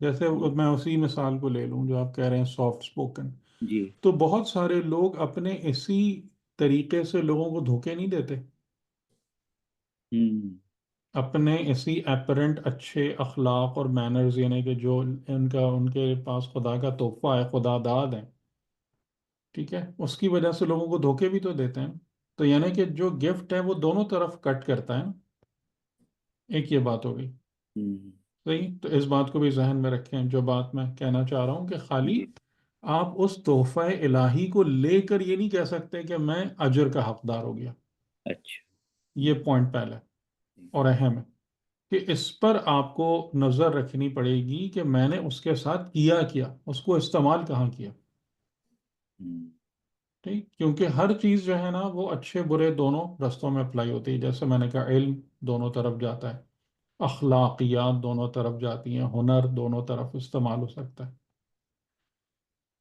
جیسے جی میں اسی مثال کو لے لوں جو آپ کہہ رہے ہیں سافٹ اسپوکن، جی تو بہت سارے لوگ اپنے اسی طریقے سے لوگوں کو دھوکے نہیں دیتے، ہوں اپنے اسی اپرنٹ اچھے اخلاق اور مینرز، یعنی کہ جو ان کے پاس خدا کا تحفہ ہے، خدا داد ہے، ٹھیک ہے، اس کی وجہ سے لوگوں کو دھوکے بھی تو دیتے ہیں. تو یعنی کہ جو گفٹ ہے وہ دونوں طرف کٹ کرتا ہے نا. ایک یہ بات ہو گئی. ہوں صحیح، تو اس بات کو بھی ذہن میں رکھیں. جو بات میں کہنا چاہ رہا ہوں کہ خالی جی آپ اس تحفہ الہی کو لے کر یہ نہیں کہہ سکتے کہ میں اجر کا حقدار ہو گیا. اچھا یہ پوائنٹ پہلا ہے اور جی اہم ہے کہ اس پر آپ کو نظر رکھنی پڑے گی کہ میں نے اس کے ساتھ کیا اس کو استعمال کہاں کیا. ہوں ٹھیک، کیونکہ ہر چیز جو ہے نا وہ اچھے برے دونوں رستوں میں اپلائی ہوتی ہے. جیسے میں نے کہا علم دونوں طرف جاتا ہے، اخلاقیات دونوں طرف جاتی ہیں، ہنر دونوں طرف استعمال ہو سکتا ہے.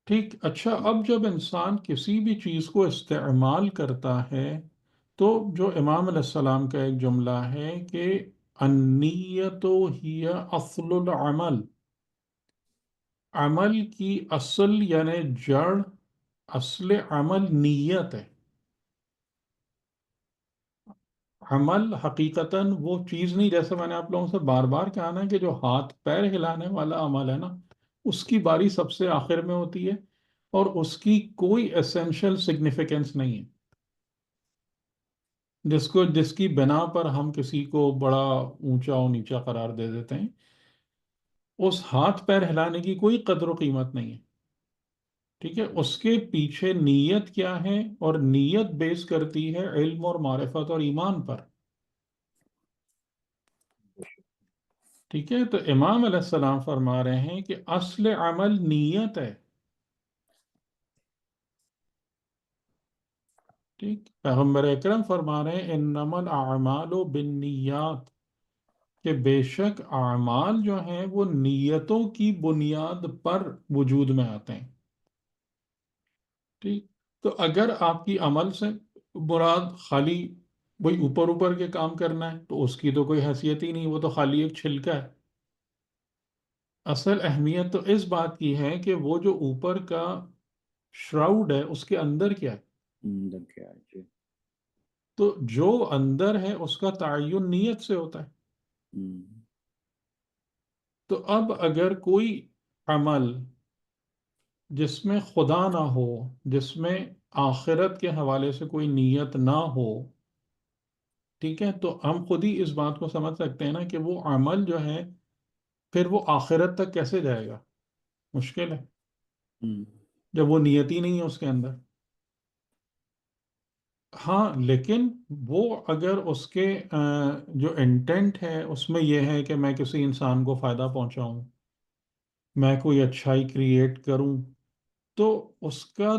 ٹھیک، اچھا، اب جب انسان کسی بھی چیز کو استعمال کرتا ہے تو جو امام علیہ السلام کا ایک جملہ ہے کہ النیت ہی اصل العمل، عمل کی اصل یعنی جڑ، اصل عمل نیت ہے. عمل حقیقتاً وہ چیز نہیں، جیسے میں نے آپ لوگوں سے بار بار کہا نا کہ جو ہاتھ پیر ہلانے والا عمل ہے نا، اس کی باری سب سے آخر میں ہوتی ہے اور اس کی کوئی اسینشل سگنیفیکنس نہیں ہے، جس کی بنا پر ہم کسی کو بڑا اونچا اور نیچا قرار دے دیتے ہیں. اس ہاتھ پیر ہلانے کی کوئی قدر و قیمت نہیں ہے. ٹھیک ہے، اس کے پیچھے نیت کیا ہے، اور نیت بیس کرتی ہے علم اور معرفت اور ایمان پر. ٹھیک ہے، تو امام علیہ السلام فرما رہے ہیں کہ اصل عمل نیت ہے. ٹھیک، پیغمبر اکرم فرما رہے ہیں انما الاعمال بالنیات، کہ بے شک اعمال جو ہیں وہ نیتوں کی بنیاد پر وجود میں آتے ہیں. ٹھیک، تو اگر آپ کی عمل سے مراد خالی وہی اوپر اوپر کے کام کرنا ہے تو اس کی تو کوئی حیثیت ہی نہیں، وہ تو خالی ایک چھلکا ہے. اصل اہمیت تو اس بات کی ہے کہ وہ جو اوپر کا شراؤڈ ہے اس کے اندر کیا ہے. کیا ہے جی تو جو اندر ہے اس کا تعین نیت سے ہوتا ہے. ہوں تو اب اگر کوئی عمل جس میں خدا نہ ہو، جس میں آخرت کے حوالے سے کوئی نیت نہ ہو، ٹھیک ہے، تو ہم خود ہی اس بات کو سمجھ سکتے ہیں نا کہ وہ عمل جو ہے پھر وہ آخرت تک کیسے جائے گا. مشکل ہے ہوں جب وہ نیت ہی نہیں ہے اس کے اندر. ہاں لیکن وہ اگر اس کے جو انٹینٹ ہے اس میں یہ ہے کہ میں کسی انسان کو فائدہ پہنچاؤں، میں کوئی اچھائی کریٹ کروں، تو اس کا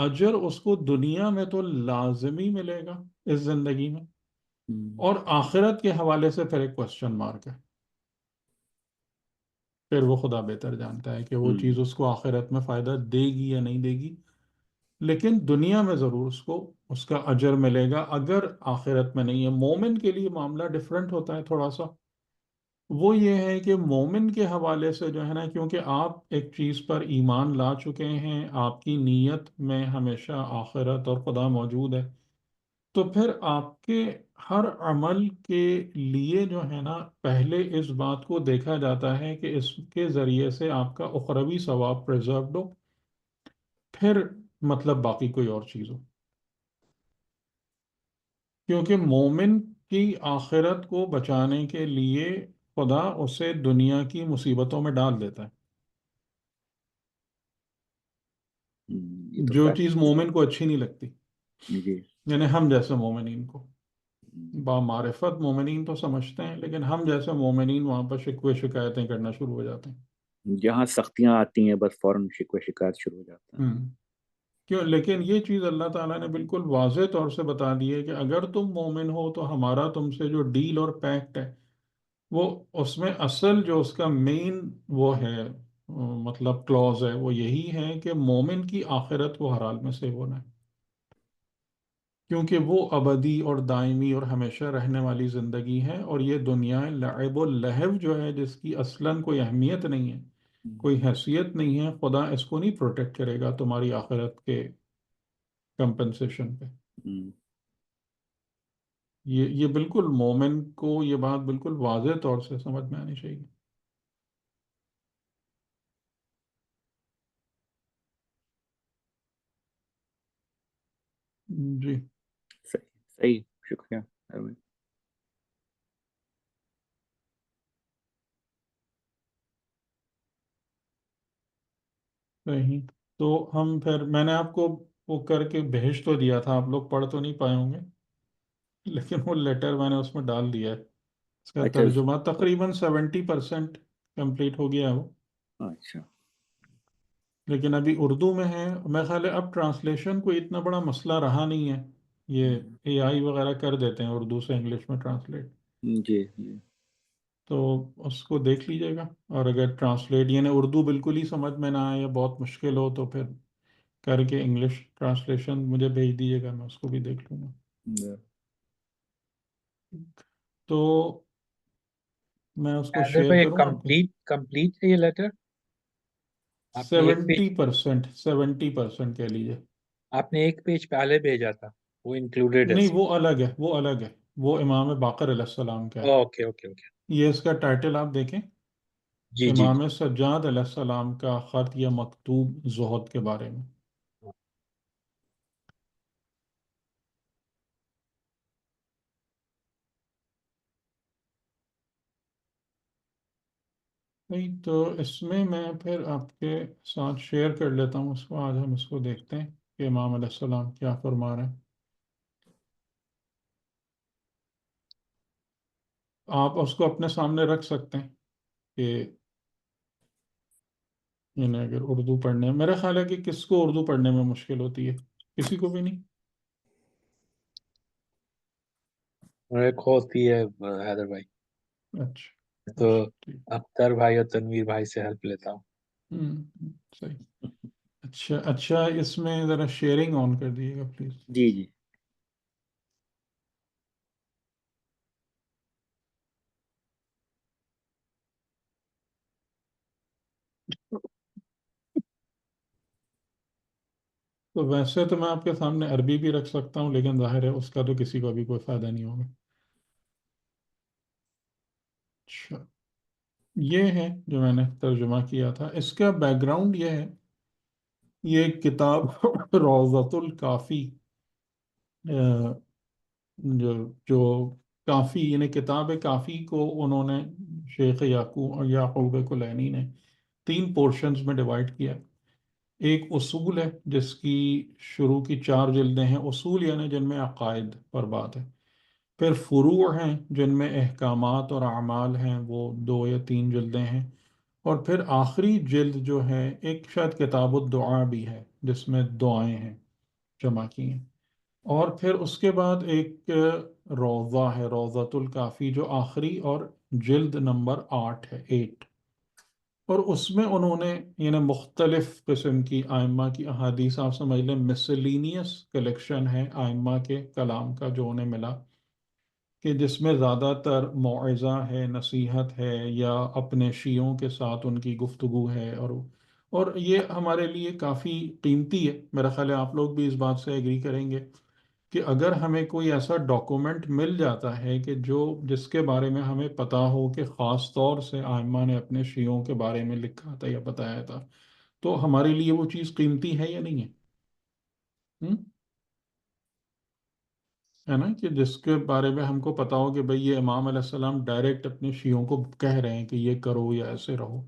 اجر اس کو دنیا میں تو لازمی ملے گا اس زندگی میں، ہوں اور آخرت کے حوالے سے پھر ایک کوشچن مارک ہے. پھر وہ خدا بہتر جانتا ہے کہ وہ ہوں چیز اس کو آخرت میں فائدہ دے گی یا نہیں دے گی. لیکن دنیا میں ضرور اس کو اس کا اجر ملے گا. اگر آخرت میں نہیں ہے، مومن کے لیے معاملہ ڈفرینٹ ہوتا ہے تھوڑا سا. وہ یہ ہے کہ مومن کے حوالے سے جو ہے نا، کیونکہ آپ ایک چیز پر ایمان لا چکے ہیں، آپ کی نیت میں ہمیشہ آخرت اور خدا موجود ہے، تو پھر آپ کے ہر عمل کے لیے جو ہے نا پہلے اس بات کو دیکھا جاتا ہے کہ اس کے ذریعے سے آپ کا اخروی ثواب پریزروڈ ہو، پھر مطلب باقی کوئی اور چیز ہو. کیونکہ مومن کی آخرت کو بچانے کے لیے خدا اسے دنیا کی مصیبتوں میں ڈال دیتا ہے، یہ تو جو فیکٹ چیز مومن کو اچھی نہیں لگتی. جی یعنی ہم جیسے مومنین کو، ہوں، بامعرفت مومنین تو سمجھتے ہیں، لیکن ہم جیسے مومنین وہاں پر شکوے شکایتیں کرنا شروع ہو جاتے ہیں. جہاں سختیاں آتی ہیں بس فوراً شکوہ شکایت شروع ہو جاتا ہے ہم۔ کیوں؟ لیکن یہ چیز اللہ تعالیٰ نے بالکل واضح طور سے بتا دی ہے کہ اگر تم مومن ہو تو ہمارا تم سے جو ڈیل اور پیکٹ ہے، وہ اس میں اصل جو اس کا مین وہ ہے، مطلب کلوز ہے، وہ یہی ہے کہ مومن کی آخرت کو ہر حال میں سے ہونا ہے. کیونکہ وہ ابدی اور دائمی اور ہمیشہ رہنے والی زندگی ہے، اور یہ دنیا لعب و لہو جو ہے جس کی اصلاً کوئی اہمیت نہیں ہے، کوئی حیثیت نہیں ہے، خدا اس کو نہیں پروٹیکٹ کرے گا تمہاری آخرت کے کمپنسیشن پہ۔ ہوں، یہ بالکل مومن کو یہ بات بالکل واضح طور سے سمجھ میں آنی چاہیے۔ جی صحیح صحیح، شکریہ ارون۔ صحیح۔ تو ہم پھر میں نے آپ کو وہ کر کے بھیج تو دیا تھا، آپ لوگ پڑھ تو نہیں پائے ہوں گے، لیکن وہ لیٹر میں نے اس میں ڈال دیا ہے، اس کا اچھا ترجمہ تقریباً 70% کمپلیٹ ہو گیا ہے وہ، اچھا، لیکن ابھی اردو میں ہے۔ میں خیال ہے اب ٹرانسلیشن کوئی اتنا بڑا مسئلہ رہا نہیں ہے، یہ اے آئی وغیرہ کر دیتے ہیں اردو سے انگلش میں ٹرانسلیٹ، جی جی، تو اس کو دیکھ لیجیے گا، اور اگر ٹرانسلیٹ یعنی اردو بالکل ہی سمجھ میں نہ آئے یا بہت مشکل ہو تو پھر کر کے انگلش ٹرانسلیشن مجھے بھیج دیجیے گا، میں اس کو بھی دیکھ لوں گا۔ تو میں اس کو حیدر شیئر بھائی یہ کروں آپ کو۔ کمپلیٹ ہے یہ لیٹر؟ آپ نے ایک پیج 70%، 70% کہہ لیجیے۔ آپ نے ایک پیج پہلے بھیجا تھا، وہ انکلوڈیڈ ہے نہیں، اس وہ الگ ہے، وہ الگ ہے، وہ امام باقر علیہ السلام کا میں۔ ہے۔ اوکے اوکے اوکے، یہ اس کا ٹائٹل آپ دیکھیں، جی جی جی۔ امام سجاد علیہ السلام کا خط یا مکتوب زہد کے بارے میں۔ نہیں تو اس میں پھر آپ کے ساتھ شیئر کر لیتا ہوں اس کو، آج ہم اس کو دیکھتے ہیں کہ امام علیہ السلام کیا فرما رہے ہیں۔ آپ اس کو اپنے سامنے رکھ سکتے ہیں کہ یعنی اگر اردو پڑھنے، میرا خیال ہے کہ کس کو اردو پڑھنے میں مشکل ہوتی ہے؟ کسی کو بھی نہیں؟ ایک ہوتی ہے حیدر بھائی، اچھا تو اچھا ٹھیک۔ اختر بھائی اور تنویر بھائی سے ہیلپ لیتا ہوں۔ صحیح۔ اچھا اچھا، اس میں ذرا شیئرنگ آن کر دیجیے گا پلیز۔ جی جی، تو ویسے تو میں آپ کے سامنے عربی بھی رکھ سکتا ہوں، لیکن ظاہر ہے اس کا تو کسی کو بھی کوئی فائدہ نہیں ہوگا۔ اچھا، یہ ہے جو میں نے ترجمہ کیا تھا، اس کا بیک گراؤنڈ یہ ہے، یہ ایک کتاب روضۃ الکافی، جو جو کافی یعنی کتاب کافی کو انہوں نے شیخ یعقوب کلینی نے 3 پورشنز میں ڈیوائڈ کیا۔ ایک اصول ہے جس کی شروع کی 4 جلدیں ہیں، اصول یعنی جن میں عقائد پر بات ہے۔ پھر فروع ہیں جن میں احکامات اور اعمال ہیں، وہ 2 یا 3 جلدیں ہیں۔ اور پھر آخری جلد جو ہے ایک شاید کتاب الدعا بھی ہے جس میں دعائیں ہیں جمع کی ہیں۔ اور پھر اس کے بعد ایک روضہ ہے، روضۃ الکافی، جو آخری اور جلد نمبر 8 ہے، 8۔ اور اس میں انہوں نے یعنی مختلف قسم کی آئمہ کی احادیث، آپ سمجھ لیں مسلینیس کلیکشن ہے آئمہ کے کلام کا جو انہیں ملا، کہ جس میں زیادہ تر موعظہ ہے، نصیحت ہے، یا اپنے شیعوں کے ساتھ ان کی گفتگو ہے، اور یہ ہمارے لیے کافی قیمتی ہے۔ میرا خیال ہے آپ لوگ بھی اس بات سے ایگری کریں گے کہ اگر ہمیں کوئی ایسا ڈاکومنٹ مل جاتا ہے کہ جس کے بارے میں ہمیں پتہ ہو کہ خاص طور سے آئمہ نے اپنے شیعوں کے بارے میں لکھا تھا یا بتایا تھا، تو ہمارے لیے وہ چیز قیمتی ہے یا نہیں ہے؟ ہم؟ ہے نا، کہ جس کے بارے میں ہم کو پتا ہو کہ بھئی یہ امام علیہ السلام ڈائریکٹ اپنے شیعوں کو کہہ رہے ہیں کہ یہ کرو یا ایسے رہو،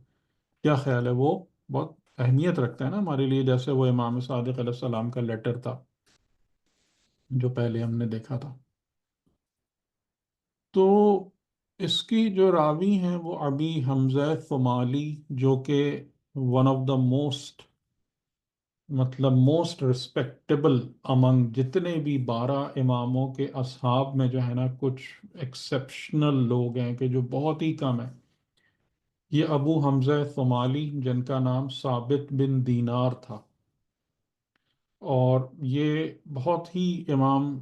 کیا خیال ہے؟ وہ بہت اہمیت رکھتا ہے نا ہمارے لیے، جیسے وہ امام صادق علیہ السلام کا لیٹر تھا جو پہلے ہم نے دیکھا تھا۔ تو اس کی جو راوی ہیں وہ ابی حمزہ ثمالی، جو کہ ون آف دا موسٹ مطلب موسٹ رسپیکٹیبل امنگ جتنے بھی 12 اماموں کے اصحاب میں جو ہے نا، کچھ ایکسیپشنل لوگ ہیں کہ جو بہت ہی کم ہیں۔ یہ ابو حمزہ ثمالی جن کا نام ثابت بن دینار تھا، اور یہ بہت ہی امام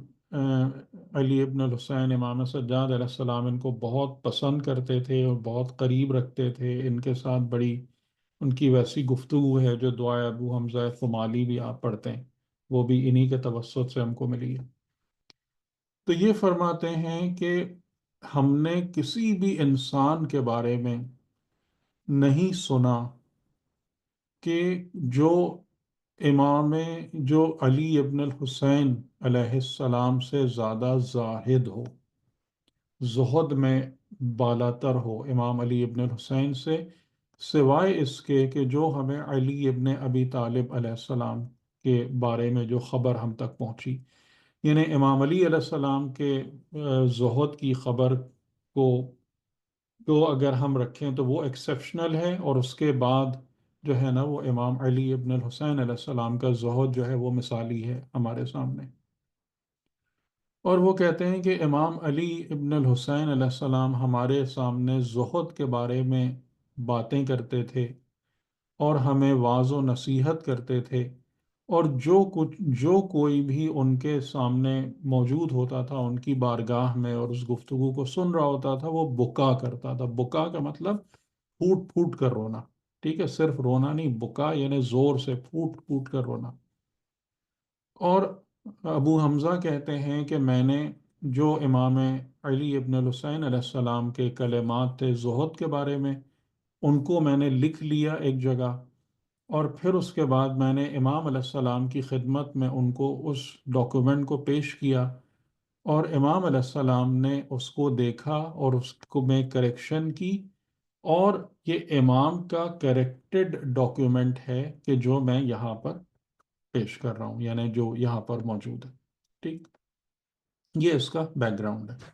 علی ابن الحسین امام سجاد علیہ السلام ان کو بہت پسند کرتے تھے اور بہت قریب رکھتے تھے، ان کے ساتھ بڑی ان کی ویسی گفتگو ہے جو دعائے ابو حمزہ خمالی بھی آپ پڑھتے ہیں، وہ بھی انہی کے توسط سے ہم کو ملی ہے۔ تو یہ فرماتے ہیں کہ ہم نے کسی بھی انسان کے بارے میں نہیں سنا کہ جو امام جو علی ابن الحسین علیہ السلام سے زیادہ زاہد ہو، زہد میں بالاتر ہو امام علی ابن الحسین سے، سوائے اس کے کہ جو ہمیں علی ابن ابی طالب علیہ السلام کے بارے میں جو خبر ہم تک پہنچی، یعنی امام علی علیہ السلام کے زہد کی خبر کو اگر ہم رکھیں تو وہ ایکسیپشنل ہے، اور اس کے بعد جو ہے نا وہ امام علی ابن الحسین علیہ السلام کا زہد جو ہے وہ مثالی ہے ہمارے سامنے۔ اور وہ کہتے ہیں کہ امام علی ابن الحسین علیہ السلام ہمارے سامنے زہد کے بارے میں باتیں کرتے تھے اور ہمیں واعظ و نصیحت کرتے تھے، اور جو کوئی بھی ان کے سامنے موجود ہوتا تھا ان کی بارگاہ میں اور اس گفتگو کو سن رہا ہوتا تھا وہ بکا کرتا تھا۔ بکا کا مطلب پھوٹ پھوٹ کر رونا، ٹھیک ہے، صرف رونا نہیں، بکا یعنی زور سے پھوٹ پھوٹ کر رونا۔ اور ابو حمزہ کہتے ہیں کہ میں نے جو امام علی ابن الحسین علیہ السلام کے کلمات تھے زہد کے بارے میں، ان کو میں نے لکھ لیا ایک جگہ، اور پھر اس کے بعد میں نے امام علیہ السلام کی خدمت میں ان کو اس ڈاکومنٹ کو پیش کیا، اور امام علیہ السلام نے اس کو دیکھا اور اس کو میں کریکشن کی، اور یہ امام کا کریکٹڈ ڈاکیومنٹ ہے کہ جو میں یہاں پر پیش کر رہا ہوں، یعنی جو یہاں پر موجود ہے، ٹھیک۔ یہ اس کا بیک گراؤنڈ ہے،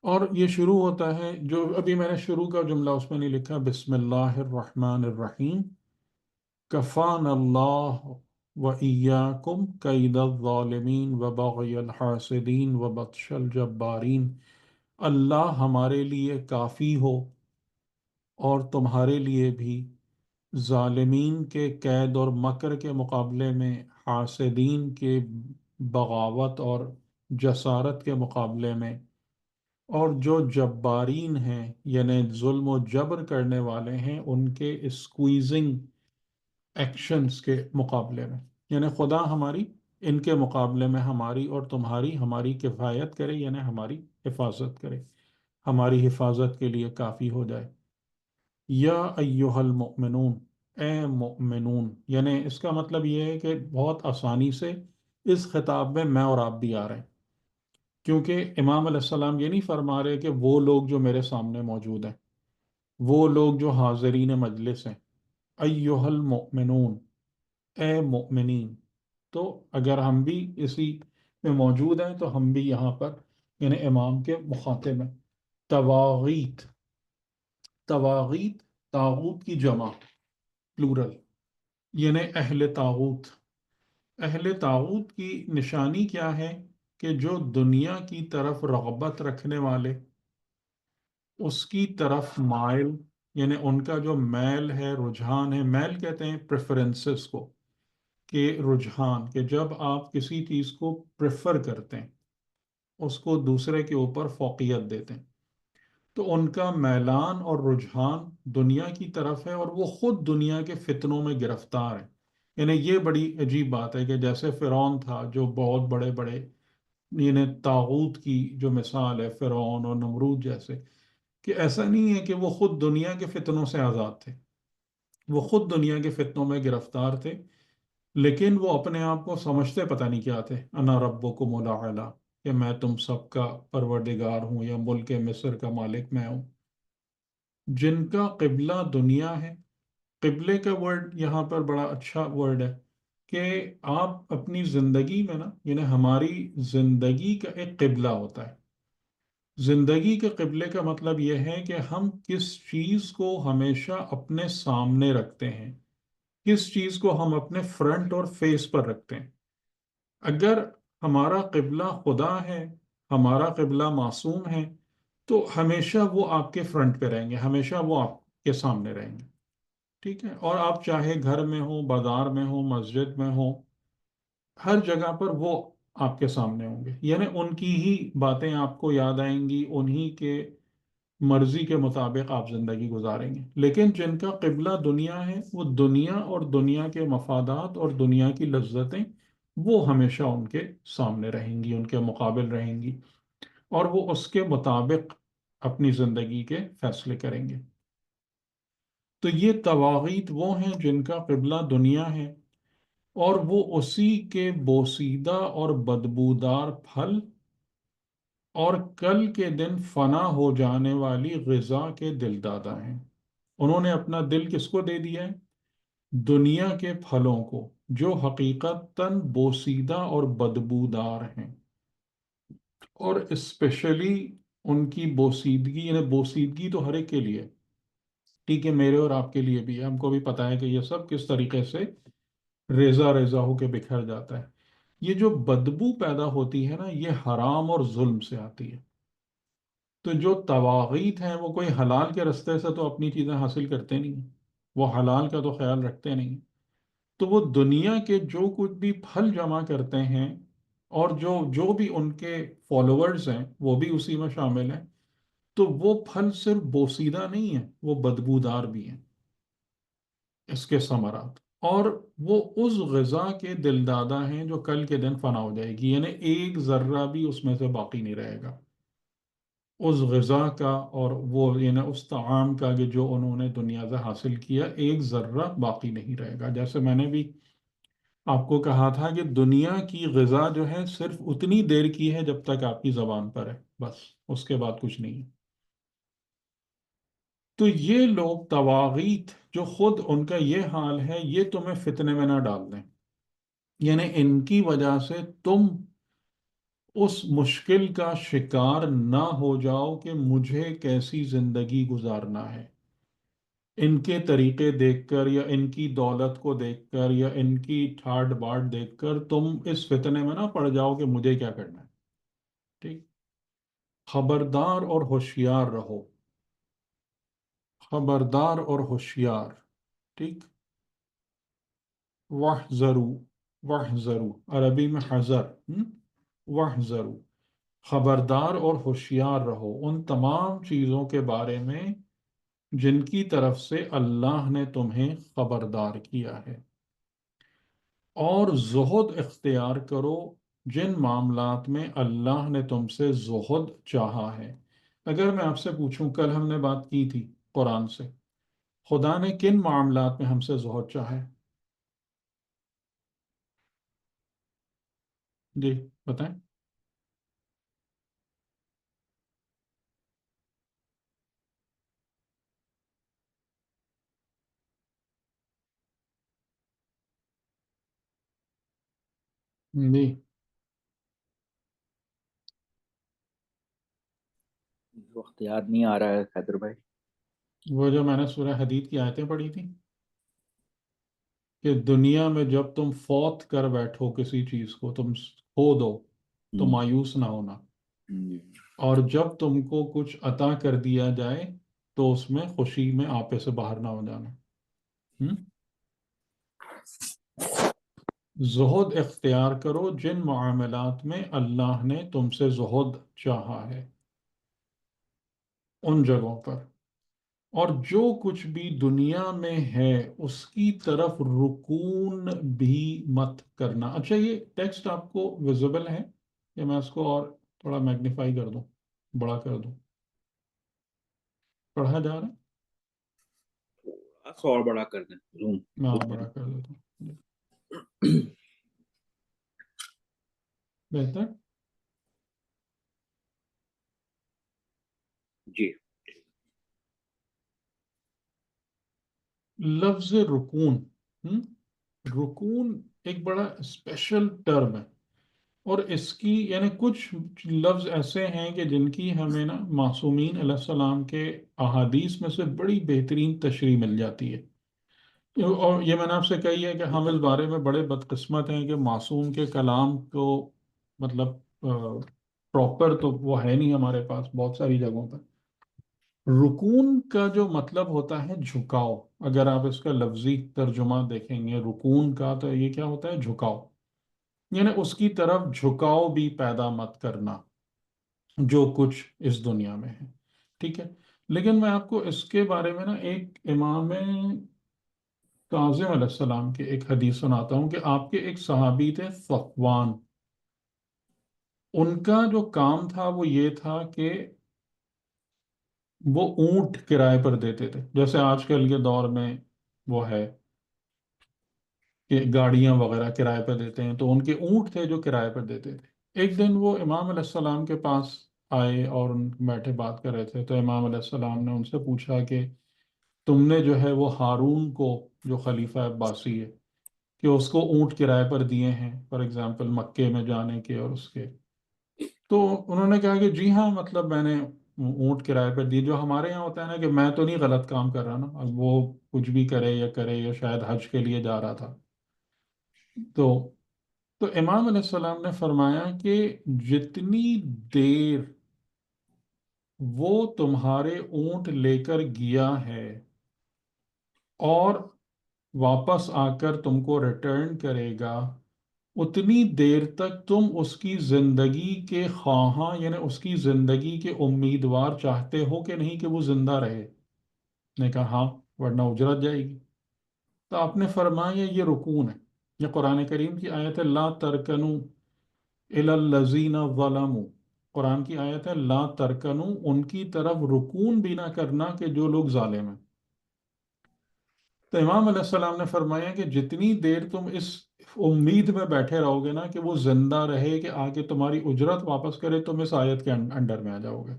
اور یہ شروع ہوتا ہے، جو ابھی میں نے شروع کا جملہ اس میں نہیں لکھا، بسم اللہ الرحمن الرحیم، کفان اللہ وإیاکم کید الظالمین وبغی الحاسدین وبطش الجبارین۔ اللہ ہمارے لیے کافی ہو اور تمہارے لیے بھی ظالمین کے قید اور مکر کے مقابلے میں، حاسدین کے بغاوت اور جسارت کے مقابلے میں، اور جو جبارین ہیں یعنی ظلم و جبر کرنے والے ہیں ان کے اسکویزنگ ایکشنز کے مقابلے میں، یعنی خدا ہماری ان کے مقابلے میں ہماری کفایت کرے، یعنی ہماری حفاظت کرے، ہماری حفاظت کے لیے کافی ہو جائے۔ یا ایہا المؤمنون، اے مؤمنون، یعنی اس کا مطلب یہ ہے کہ بہت آسانی سے اس خطاب میں میں اور آپ بھی آ رہے ہیں، کیونکہ امام علیہ السلام یہ نہیں فرما رہے کہ وہ لوگ جو میرے سامنے موجود ہیں، وہ لوگ جو حاضرین مجلس ہیں، ایہا المؤمنون، اے مؤمنین۔ تو اگر ہم بھی اسی میں موجود ہیں تو ہم بھی یہاں پر یعنی امام کے مخاطب ہیں۔ تواغیت، تواغیت طاغوت کی جمع، پلورل، یعنی اہل طاغوت۔ اہل طاغوت کی نشانی کیا ہے؟ کہ جو دنیا کی طرف رغبت رکھنے والے، اس کی طرف مائل، یعنی ان کا جو میل ہے، رجحان ہے، میل کہتے ہیں پریفرنسز کو، کہ رجحان، کہ جب آپ کسی چیز کو پریفر کرتے ہیں، اس کو دوسرے کے اوپر فوقیت دیتے ہیں، تو ان کا میلان اور رجحان دنیا کی طرف ہے، اور وہ خود دنیا کے فتنوں میں گرفتار ہیں۔ یعنی یہ بڑی عجیب بات ہے کہ جیسے فرعون تھا جو بہت بڑے بڑے، یعنی طاغوت کی جو مثال ہے فرعون اور نمرود جیسے، کہ ایسا نہیں ہے کہ وہ خود دنیا کے فتنوں سے آزاد تھے، وہ خود دنیا کے فتنوں میں گرفتار تھے، لیکن وہ اپنے آپ کو سمجھتے پتہ نہیں کیا تھے، انا ربکم الاعلی، کہ میں تم سب کا پروردگار ہوں، یا ملک مصر کا مالک میں ہوں۔ جن کا قبلہ دنیا ہے، قبلے کا ورڈ یہاں پر بڑا اچھا ورڈ ہے، کہ آپ اپنی زندگی میں نا، یعنی ہماری زندگی کا ایک قبلہ ہوتا ہے۔ زندگی کے قبلے کا مطلب یہ ہے کہ ہم کس چیز کو ہمیشہ اپنے سامنے رکھتے ہیں، کس چیز کو ہم اپنے فرنٹ اور فیس پر رکھتے ہیں۔ اگر ہمارا قبلہ خدا ہے، ہمارا قبلہ معصوم ہے، تو ہمیشہ وہ آپ کے فرنٹ پہ رہیں گے، ہمیشہ وہ آپ کے سامنے رہیں گے، ٹھیک ہے۔ اور آپ چاہے گھر میں ہوں، بازار میں ہوں، مسجد میں ہوں، ہر جگہ پر وہ آپ کے سامنے ہوں گے، یعنی ان کی ہی باتیں آپ کو یاد آئیں گی، انہی کے مرضی کے مطابق آپ زندگی گزاریں گے، لیکن جن کا قبلہ دنیا ہے وہ دنیا اور دنیا کے مفادات اور دنیا کی لذتیں وہ ہمیشہ ان کے سامنے رہیں گی، ان کے مقابل رہیں گی، اور وہ اس کے مطابق اپنی زندگی کے فیصلے کریں گے۔ تو یہ طواغیت وہ ہیں جن کا قبلہ دنیا ہے، اور وہ اسی کے بوسیدہ اور بدبودار پھل اور کل کے دن فنا ہو جانے والی غذا کے دل دادا ہیں۔ انہوں نے اپنا دل کس کو دے دیا ہے؟ دنیا کے پھلوں کو، جو حقیقتاً بوسیدہ اور بدبودار ہیں، اور اسپیشلی ان کی بوسیدگی، یعنی بوسیدگی تو ہر ایک کے لیے، ٹھیک ہے، میرے اور آپ کے لیے بھی ہے، ہم کو بھی پتا ہے کہ یہ سب کس طریقے سے ریزہ ریزہ ہو کے بکھر جاتا ہے۔ یہ جو بدبو پیدا ہوتی ہے نا، یہ حرام اور ظلم سے آتی ہے۔ تو جو طواغیت ہیں وہ کوئی حلال کے رستے سے تو اپنی چیزیں حاصل کرتے نہیں ہیں، وہ حلال کا تو خیال رکھتے نہیں ہیں۔ تو وہ دنیا کے جو کچھ بھی پھل جمع کرتے ہیں، اور جو جو بھی ان کے فالوورز ہیں وہ بھی اسی میں شامل ہیں، تو وہ پھل صرف بوسیدہ نہیں ہیں، وہ بدبودار بھی ہیں، اس کے ثمرات، اور وہ اس غذا کے دل دادا ہیں جو کل کے دن فنا ہو جائے گی، یعنی ایک ذرہ بھی اس میں سے باقی نہیں رہے گا اس غذا کا، اور وہ یعنی اس طعام کا کہ جو انہوں نے دنیا سے حاصل کیا، ایک ذرہ باقی نہیں رہے گا۔ جیسے میں نے بھی آپ کو کہا تھا کہ دنیا کی غذا جو ہے صرف اتنی دیر کی ہے جب تک آپ کی زبان پر ہے، بس اس کے بعد کچھ نہیں ہے۔ تو یہ لوگ طواغیت جو خود ان کا یہ حال ہے، یہ تمہیں فتنے میں نہ ڈال دیں، یعنی ان کی وجہ سے تم اس مشکل کا شکار نہ ہو جاؤ کہ مجھے کیسی زندگی گزارنا ہے، ان کے طریقے دیکھ کر یا ان کی دولت کو دیکھ کر یا ان کی ٹھاٹ باٹ دیکھ کر تم اس فتنے میں نہ پڑ جاؤ کہ مجھے کیا کرنا ہے۔ ٹھیک، خبردار اور ہوشیار رہو، خبردار اور ہوشیار، ٹھیک، وَاحْذَرُوا، وَاحْذَرُوا عربی میں حذر، وَاحْذَرُوا، خبردار اور ہوشیار رہو ان تمام چیزوں کے بارے میں جن کی طرف سے اللہ نے تمہیں خبردار کیا ہے، اور زہد اختیار کرو جن معاملات میں اللہ نے تم سے زہد چاہا ہے۔ اگر میں آپ سے پوچھوں، کل ہم نے بات کی تھی قرآن سے، خدا نے کن معاملات میں ہم سے زہد چاہا ہے؟ جی بتائیں۔ جی، وقت یاد نہیں آ رہا ہے حیدر بھائی۔ وہ جو میں نے سورہ حدید کی آیتیں پڑھی تھیں کہ دنیا میں جب تم فوت کر بیٹھو کسی چیز کو، تم کھو دو، تو مایوس نہ ہونا، اور جب تم کو کچھ عطا کر دیا جائے تو اس میں خوشی میں آپے سے باہر نہ ہو جانا۔ ہم؟ زہد اختیار کرو جن معاملات میں اللہ نے تم سے زہد چاہا ہے، ان جگہوں پر، اور جو کچھ بھی دنیا میں ہے اس کی طرف رکون بھی مت کرنا۔ اچھا، یہ ٹیکسٹ آپ کو ویزیبل ہے یا میں اس کو اور تھوڑا میگنیفائی کر دوں، بڑا کر دوں؟ پڑھا جا رہا ہے؟ اور بڑا کر دیں زوم۔ میں اور بڑا کر دیتا ہوں، بہتر۔ جی لفظ رکون، ہم؟ رکون ایک بڑا اسپیشل ٹرم ہے، اور اس کی یعنی کچھ لفظ ایسے ہیں کہ جن کی ہمیں نا معصومین علیہ السلام کے احادیث میں سے بڑی بہترین تشریح مل جاتی ہے، اور یہ میں نے آپ سے کہی ہے کہ ہم اس بارے میں بڑے بدقسمت ہیں کہ معصوم کے کلام کو مطلب پراپر تو وہ ہے نہیں ہمارے پاس بہت ساری جگہوں پر۔ رکون کا جو مطلب ہوتا ہے جھکاؤ، اگر آپ اس کا لفظی ترجمہ دیکھیں گے رکون کا، تو یہ کیا ہوتا ہے؟ جھکاؤ، یعنی اس کی طرف جھکاؤ بھی پیدا مت کرنا جو کچھ اس دنیا میں ہے، ٹھیک ہے۔ لیکن میں آپ کو اس کے بارے میں نا ایک امام کاظم علیہ السلام کے ایک حدیث سناتا ہوں کہ آپ کے ایک صحابی تھے صفوان. ان کا جو کام تھا وہ یہ تھا کہ وہ اونٹ کرائے پر دیتے تھے، جیسے آج کل کے دور میں وہ ہے کہ گاڑیاں وغیرہ کرائے پر دیتے ہیں، تو ان کے اونٹ تھے جو کرائے پر دیتے تھے. ایک دن وہ امام علیہ السلام کے پاس آئے اور ان بیٹھے بات کر رہے تھے، تو امام علیہ السلام نے ان سے پوچھا کہ تم نے جو ہے وہ ہارون کو، جو خلیفہ عباسی ہے، کہ اس کو اونٹ کرائے پر دیے ہیں فار ایگزامپل مکے میں جانے کے اور اس کے. تو انہوں نے کہا کہ جی ہاں، مطلب میں نے اونٹ کرائے پر دی. جو ہمارے یہاں ہوتا ہے نا کہ میں تو نہیں غلط کام کر رہا نا، اب وہ کچھ بھی کرے یا شاید حج کے لیے جا رہا تھا. تو تو امام علیہ السلام نے فرمایا کہ جتنی دیر وہ تمہارے اونٹ لے کر گیا ہے اور واپس آ کر تم کو ریٹرن کرے گا، اتنی دیر تک تم اس کی زندگی کے خواہاں، یعنی اس کی زندگی کے امیدوار چاہتے ہو کہ نہیں کہ وہ زندہ رہے؟ نے کہا ہاں، ورنہ اجرت جائے گی. تو آپ نے فرمایا یہ رکون ہے. یہ قرآن کریم کی آیت ہے لا ترکنوا الی الذین ظلموا. قرآن کی آیت ہے لا ترکنوا، ان کی طرف رکون بھی نہ کرنا کہ جو لوگ ظالم ہیں. تو امام علیہ السلام نے فرمایا کہ جتنی دیر تم اس امید میں بیٹھے رہو گے نا کہ وہ زندہ رہے کہ آگے تمہاری اجرت واپس کرے، تم اس آیت کے انڈر میں آ جاؤ گے،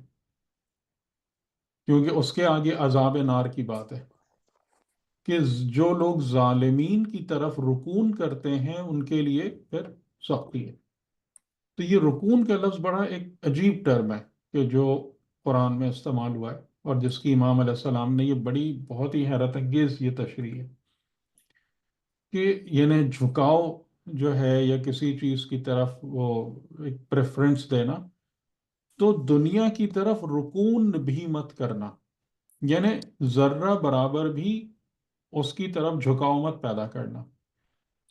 کیونکہ اس کے آگے عذاب نار کی بات ہے کہ جو لوگ ظالمین کی طرف رکون کرتے ہیں ان کے لیے پھر سختی ہے. تو یہ رکون کا لفظ بڑا ایک عجیب ٹرم ہے کہ جو قرآن میں استعمال ہوا ہے، اور جس کی امام علیہ السلام نے یہ بڑی بہت ہی حیرت انگیز یہ تشریح ہے کہ یعنی جھکاؤ جو ہے یا کسی چیز کی طرف وہ ایک پریفرنس دینا، تو دنیا کی طرف رکون بھی مت کرنا، یعنی ذرہ برابر بھی اس کی طرف جھکاؤ مت پیدا کرنا.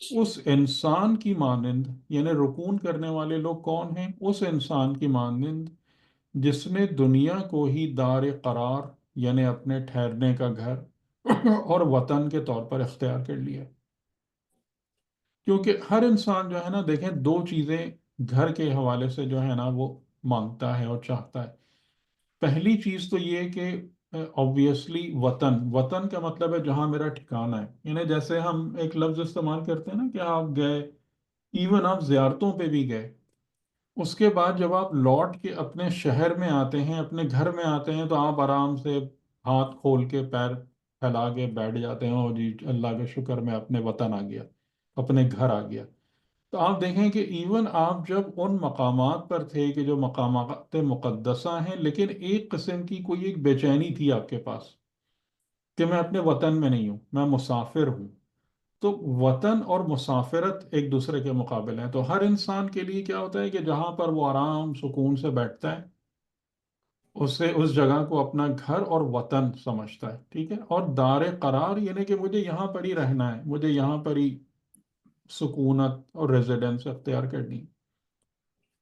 اس انسان کی مانند، یعنی رکون کرنے والے لوگ کون ہیں؟ اس انسان کی مانند جس نے دنیا کو ہی دار قرار، یعنی اپنے ٹھہرنے کا گھر اور وطن کے طور پر اختیار کر لیا. کیونکہ ہر انسان جو ہے نا، دیکھیں دو چیزیں گھر کے حوالے سے جو ہے نا وہ مانگتا ہے اور چاہتا ہے. پہلی چیز تو یہ کہ آبویسلی وطن. وطن کا مطلب ہے جہاں میرا ٹھکانہ ہے، یعنی جیسے ہم ایک لفظ استعمال کرتے ہیں نا کہ آپ گئے، ایون آپ زیارتوں پہ بھی گئے، اس کے بعد جب آپ لوٹ کے اپنے شہر میں آتے ہیں، اپنے گھر میں آتے ہیں، تو آپ آرام سے ہاتھ کھول کے پیر پھیلا کے بیٹھ جاتے ہیں، اور جی اللہ کا شکر میں اپنے وطن آ گیا، اپنے گھر آ گیا. تو آپ دیکھیں کہ ایون آپ جب ان مقامات پر تھے کہ جو مقامات مقدسہ ہیں، لیکن ایک قسم کی کوئی ایک بے چینی تھی آپ کے پاس کہ میں اپنے وطن میں نہیں ہوں، میں مسافر ہوں. تو وطن اور مسافرت ایک دوسرے کے مقابل ہیں. تو ہر انسان کے لیے کیا ہوتا ہے کہ جہاں پر وہ آرام سکون سے بیٹھتا ہے، اسے اس جگہ کو اپنا گھر اور وطن سمجھتا ہے. ٹھیک ہے، اور دار قرار یعنی کہ مجھے یہاں پر ہی رہنا ہے، مجھے یہاں پر ہی سکونت اور ریزیڈنس اختیار کرنی.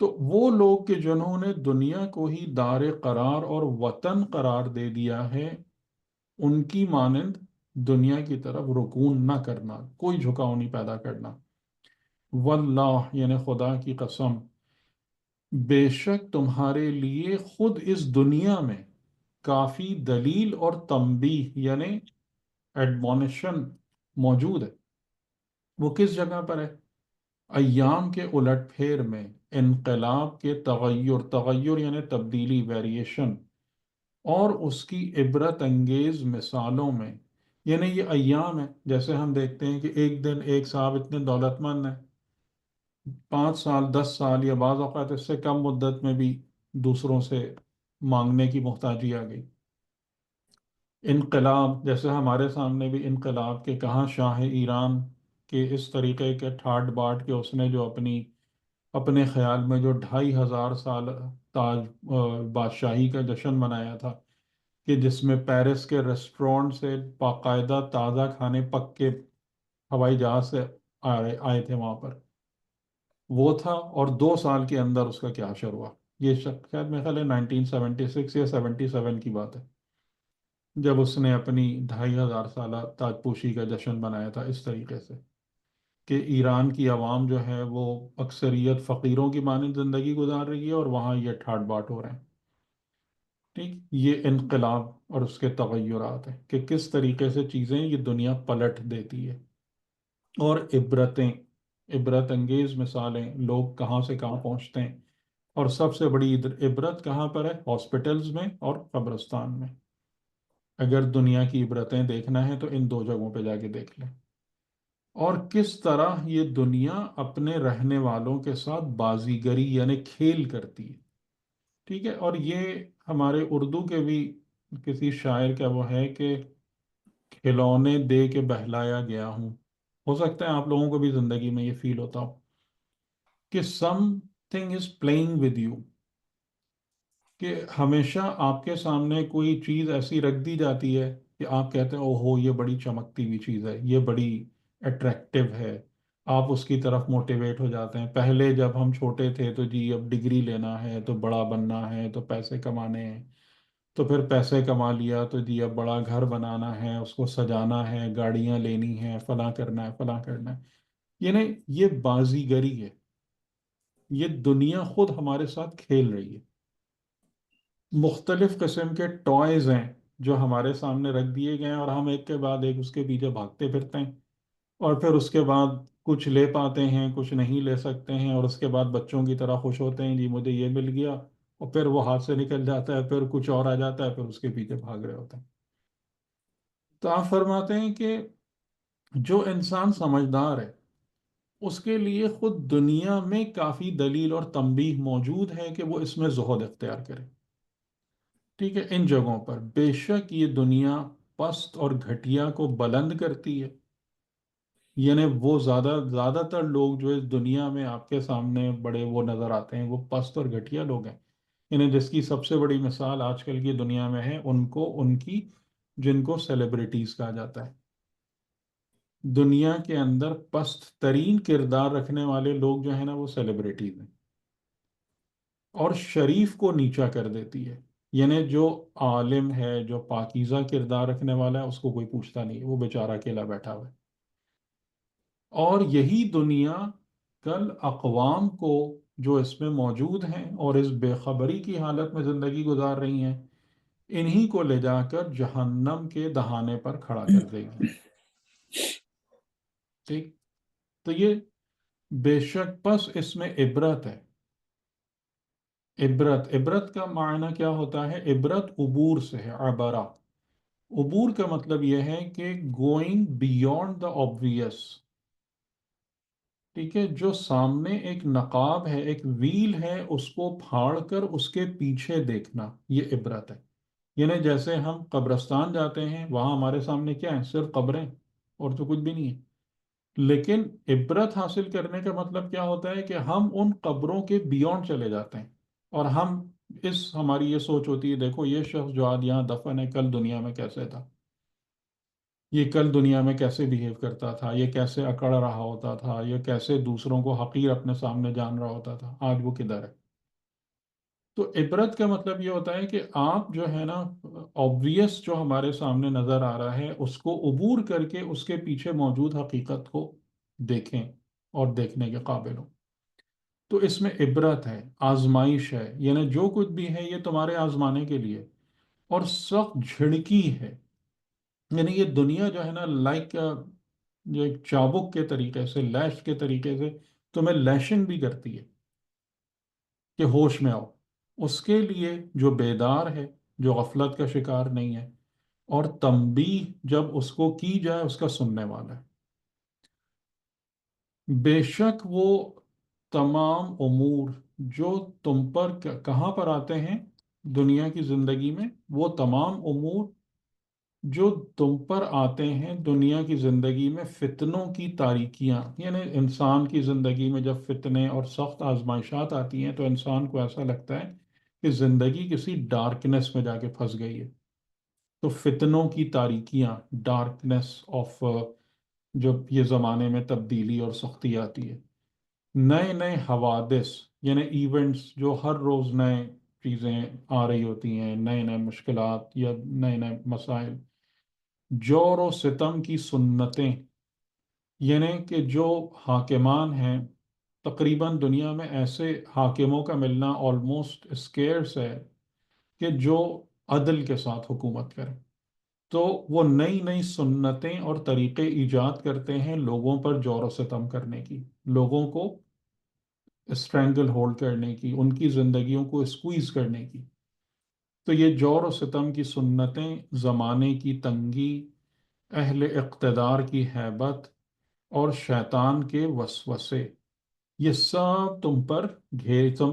تو وہ لوگ کہ جنہوں نے دنیا کو ہی دار قرار اور وطن قرار دے دیا ہے، ان کی مانند دنیا کی طرف رکون نہ کرنا، کوئی جھکاؤ نہیں پیدا کرنا. واللہ یعنی خدا کی قسم، بے شک تمہارے لیے خود اس دنیا میں کافی دلیل اور تنبیہ یعنی ایڈمونیشن موجود ہے. وہ کس جگہ پر ہے؟ ایام کے الٹ پھیر میں، انقلاب کے تغیر یعنی تبدیلی، ویریشن، اور اس کی عبرت انگیز مثالوں میں. یعنی یہ ایام ہے، جیسے ہم دیکھتے ہیں کہ ایک دن ایک صاحب اتنے دولت مند ہیں، 5 سال 10 سال یا بعض اوقات اس سے کم مدت میں بھی دوسروں سے مانگنے کی محتاجی آ گئی. انقلاب، جیسے ہمارے سامنے بھی انقلاب کے کہاں شاہ ایران کے اس طریقے کے ٹھاٹ باٹ کے اس نے جو اپنے خیال میں جو 2500 سال تاج بادشاہی کا جشن منایا تھا، کہ جس میں پیرس کے ریسٹورانٹ سے باقاعدہ تازہ کھانے پک کے ہوائی جہاز سے آئے تھے وہاں پر، وہ تھا. اور 2 سال کے اندر اس کا کیا حشر ہوا. یہ شاید میرے خیال ہے 1976 یا 77 کی بات ہے. جب اس نے اپنی 2500 سالہ تاج پوشی کا جشن بنایا تھا اس طریقے سے کہ ایران کی عوام جو ہے وہ اکثریت فقیروں کی مانند زندگی گزار رہی ہے اور وہاں یہ ٹھاٹ باٹ ہو رہے ہیں. ٹھیک، یہ انقلاب اور اس کے تغیرات ہیں کہ کس طریقے سے چیزیں یہ دنیا پلٹ دیتی ہے. اور عبرت انگیز مثالیں، لوگ کہاں سے کہاں پہنچتے ہیں. اور سب سے بڑی عبرت کہاں پر ہے؟ ہاسپٹلز میں اور قبرستان میں. اگر دنیا کی عبرتیں دیکھنا ہے تو ان دو جگہوں پہ جا کے دیکھ لیں. اور کس طرح یہ دنیا اپنے رہنے والوں کے ساتھ بازیگری یعنی کھیل کرتی ہے. ٹھیک ہے. اور یہ ہمارے اردو کے بھی کسی شاعر کا وہ ہے کہ کھلونے دے کے بہلایا گیا ہوں. ہو سکتا ہے آپ لوگوں کو بھی زندگی میں یہ فیل ہوتا ہو کہ some thing is playing with you, کہ ہمیشہ آپ کے سامنے کوئی چیز ایسی رکھ دی جاتی ہے کہ آپ کہتے ہیں او ہو یہ بڑی چمکتی ہوئی چیز ہے، یہ بڑی اٹریکٹیو ہے. آپ اس کی طرف موٹیویٹ ہو جاتے ہیں. پہلے جب ہم چھوٹے تھے تو جی اب ڈگری لینا ہے تو بڑا بننا ہے تو پیسے کمانے ہیں، تو پھر پیسے کما لیا تو جی اب بڑا گھر بنانا ہے، اس کو سجانا ہے، گاڑیاں لینی ہیں، فلاں کرنا ہے فلاں کرنا ہے. یعنی یہ بازیگری ہے. یہ دنیا خود ہمارے ساتھ کھیل رہی ہے. مختلف قسم کے ٹوائز ہیں جو ہمارے سامنے رکھ دیے گئے ہیں اور ہم ایک کے بعد ایک اس کے پیچھے بھاگتے پھرتے ہیں. اور پھر اس کے بعد کچھ لے پاتے ہیں، کچھ نہیں لے سکتے ہیں، اور اس کے بعد بچوں کی طرح خوش ہوتے ہیں جی مجھے یہ مل گیا، اور پھر وہ ہاتھ سے نکل جاتا ہے، پھر کچھ اور آ جاتا ہے، پھر اس کے پیچھے بھاگ رہے ہوتے ہیں. تو آپ فرماتے ہیں کہ جو انسان سمجھدار ہے اس کے لیے خود دنیا میں کافی دلیل اور تنبیہ موجود ہے کہ وہ اس میں زہد اختیار کرے. ٹھیک ہے. ان جگہوں پر بے شک یہ دنیا پست اور گھٹیا کو بلند کرتی ہے. یعنی وہ زیادہ تر لوگ جو اس دنیا میں آپ کے سامنے بڑے وہ نظر آتے ہیں وہ پست اور گھٹیا لوگ ہیں. یعنی جس کی سب سے بڑی مثال آج کل کی دنیا میں ہے ان کی جن کو سیلیبریٹیز کہا جاتا ہے. دنیا کے اندر پست ترین کردار رکھنے والے لوگ جو ہیں نا وہ سیلیبریٹیز ہیں. اور شریف کو نیچا کر دیتی ہے. یعنی جو عالم ہے، جو پاکیزہ کردار رکھنے والا ہے، اس کو کوئی پوچھتا نہیں، وہ بیچارہ اکیلا بیٹھا ہوا ہے. اور یہی دنیا کل اقوام کو جو اس میں موجود ہیں اور اس بے خبری کی حالت میں زندگی گزار رہی ہیں، انہی کو لے جا کر جہنم کے دہانے پر کھڑا کر دے گی. ٹھیک. تو یہ بے شک پس اس میں عبرت ہے. عبرت کا معنی کیا ہوتا ہے؟ عبرت عبور سے ہے، عبرہ. عبور کا مطلب یہ ہے کہ گوئنگ بیونڈ دا obvious. ٹھیک ہے. جو سامنے ایک نقاب ہے، ایک ویل ہے، اس کو پھاڑ کر اس کے پیچھے دیکھنا، یہ عبرت ہے. یعنی جیسے ہم قبرستان جاتے ہیں، وہاں ہمارے سامنے کیا ہے؟ صرف قبریں اور تو کچھ بھی نہیں ہے. لیکن عبرت حاصل کرنے کا مطلب کیا ہوتا ہے کہ ہم ان قبروں کے بیونڈ چلے جاتے ہیں. اور ہماری یہ سوچ ہوتی ہے دیکھو یہ شخص جو آج یہاں دفن ہے کل دنیا میں کیسے تھا، یہ کل دنیا میں کیسے بیہیو کرتا تھا، یہ کیسے اکڑ رہا ہوتا تھا، یہ کیسے دوسروں کو حقیر اپنے سامنے جان رہا ہوتا تھا، آج وہ کدھر ہے. تو عبرت کا مطلب یہ ہوتا ہے کہ آپ جو ہے نا obvious جو ہمارے سامنے نظر آ رہا ہے اس کو عبور کر کے اس کے پیچھے موجود حقیقت کو دیکھیں اور دیکھنے کے قابل ہوں. تو اس میں عبرت ہے، آزمائش ہے. یعنی جو کچھ بھی ہے یہ تمہارے آزمانے کے لیے. اور سخت جھڑکی ہے. یعنی یہ دنیا جو ہے نا لائک جو ایک چابک کے طریقے سے، لیش کے طریقے سے تمہیں لیشنگ بھی کرتی ہے کہ ہوش میں آؤ. اس کے لیے جو بیدار ہے، جو غفلت کا شکار نہیں ہے، اور تنبیہ جب اس کو کی جائے اس کا سننے والا ہے. بے شک وہ تمام امور جو تم پر کہاں پر آتے ہیں دنیا کی زندگی میں، وہ تمام امور جو تم پر آتے ہیں دنیا کی زندگی میں، فتنوں کی تاریکیاں. یعنی انسان کی زندگی میں جب فتنے اور سخت آزمائشات آتی ہیں تو انسان کو ایسا لگتا ہے کہ زندگی کسی ڈارکنیس میں جا کے پھنس گئی ہے. تو فتنوں کی تاریکیاں، ڈارکنیس آف، جب یہ زمانے میں تبدیلی اور سختی آتی ہے، نئے نئے حوادث یعنی ایونٹس جو ہر روز نئے چیزیں آ رہی ہوتی ہیں، نئے نئے مشکلات یا نئے نئے مسائل، جور و ستم کی سنتیں، یعنی کہ جو حاکمان ہیں، تقریباً دنیا میں ایسے حاکموں کا ملنا آلموسٹ اسکیئرس ہے کہ جو عدل کے ساتھ حکومت کریں، تو وہ نئی نئی سنتیں اور طریقے ایجاد کرتے ہیں لوگوں پر جور و ستم کرنے کی، لوگوں کو اسٹرینگل ہولڈ کرنے کی، ان کی زندگیوں کو اسکویز کرنے کی۔ تو یہ جور و ستم کی سنتیں، زمانے کی تنگی، اہل اقتدار کی ہیبت اور شیطان کے وسوسے، یہ سب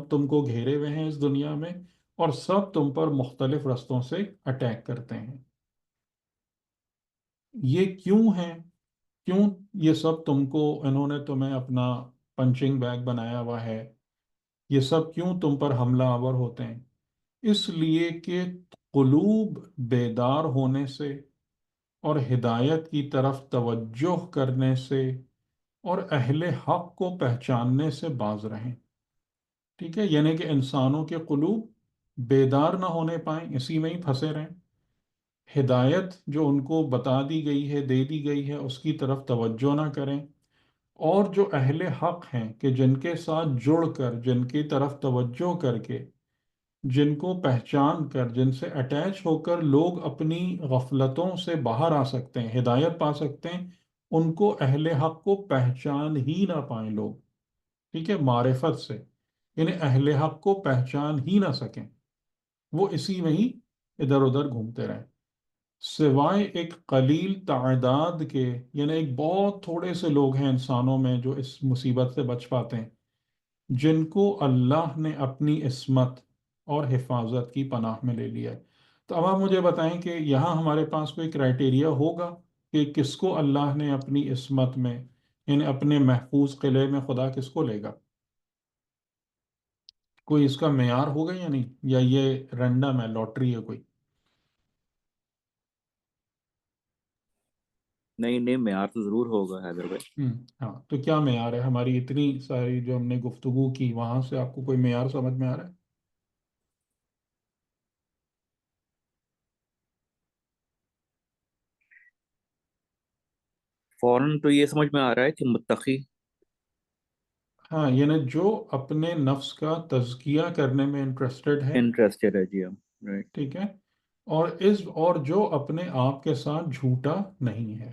تم کو گھیرے ہوئے ہیں اس دنیا میں، اور سب تم پر مختلف رستوں سے اٹیک کرتے ہیں۔ یہ کیوں ہیں؟ کیوں یہ سب انہوں نے تمہیں اپنا پنچنگ بیگ بنایا ہوا ہے؟ یہ سب کیوں تم پر حملہ آور ہوتے ہیں؟ اس لیے کہ قلوب بیدار ہونے سے اور ہدایت کی طرف توجہ کرنے سے اور اہل حق کو پہچاننے سے باز رہیں۔ ٹھیک ہے، یعنی کہ انسانوں کے قلوب بیدار نہ ہونے پائیں، اسی میں ہی پھنسے رہیں، ہدایت جو ان کو بتا دی گئی ہے، دے دی گئی ہے، اس کی طرف توجہ نہ کریں، اور جو اہل حق ہیں کہ جن کے ساتھ جڑ کر، جن کی طرف توجہ کر کے، جن کو پہچان کر، جن سے اٹیچ ہو کر لوگ اپنی غفلتوں سے باہر آ سکتے ہیں، ہدایت پا سکتے ہیں، ان کو اہل حق کو پہچان ہی نہ پائیں لوگ، ٹھیک ہے، معرفت سے، یعنی اہل حق کو پہچان ہی نہ سکیں، وہ اسی میں ہی ادھر ادھر گھومتے رہیں، سوائے ایک قلیل تعداد کے، یعنی ایک بہت تھوڑے سے لوگ ہیں انسانوں میں جو اس مصیبت سے بچ پاتے ہیں، جن کو اللہ نے اپنی عصمت اور حفاظت کی پناہ میں لے لیا ہے۔ تو اب آپ مجھے بتائیں کہ یہاں ہمارے پاس کوئی کرائٹیریا ہوگا کہ کس کو اللہ نے اپنی عصمت میں، یعنی اپنے محفوظ قلعے میں، خدا کس کو لے گا؟ کوئی اس کا معیار ہوگا یا نہیں، یا یہ رینڈم ہے، لاٹری ہے کوئی؟ نہیں نہیں، معیار تو ضرور ہوگا حیدر بھائی۔ ہاں، تو کیا معیار ہے؟ ہماری اتنی ساری جو ہم نے گفتگو کی، وہاں سے آپ کو کوئی معیار سمجھ میں آ رہا ہے؟ فوراً تو یہ سمجھ میں آ رہا ہے کہ متقی، ہاں، یعنی جو اپنے نفس کا تزکیہ کرنے میں انٹرسٹڈ ہے، انٹرسٹیڈ ہے، جی ہم، رائٹ۔ ٹھیک ہے، اور جو اپنے آپ کے ساتھ جھوٹا نہیں ہے،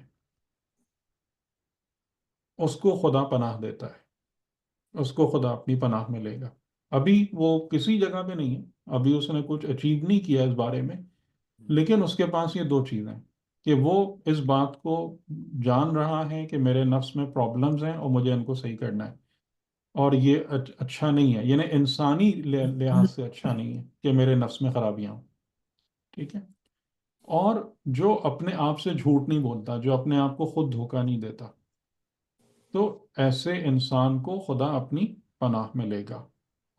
اس کو خدا پناہ دیتا ہے، اس کو خدا اپنی پناہ میں لے گا۔ ابھی وہ کسی جگہ پہ نہیں ہے، ابھی اس نے کچھ اچیو نہیں کیا اس بارے میں، لیکن اس کے پاس یہ دو چیزیں ہیں کہ وہ اس بات کو جان رہا ہے کہ میرے نفس میں پرابلمز ہیں اور مجھے ان کو صحیح کرنا ہے، اور یہ اچھا نہیں ہے، یعنی انسانی لحاظ سے اچھا نہیں ہے کہ میرے نفس میں خرابیاں ہوں، ٹھیک ہے، اور جو اپنے آپ سے جھوٹ نہیں بولتا، جو اپنے آپ کو خود دھوکہ نہیں دیتا، تو ایسے انسان کو خدا اپنی پناہ میں لے گا۔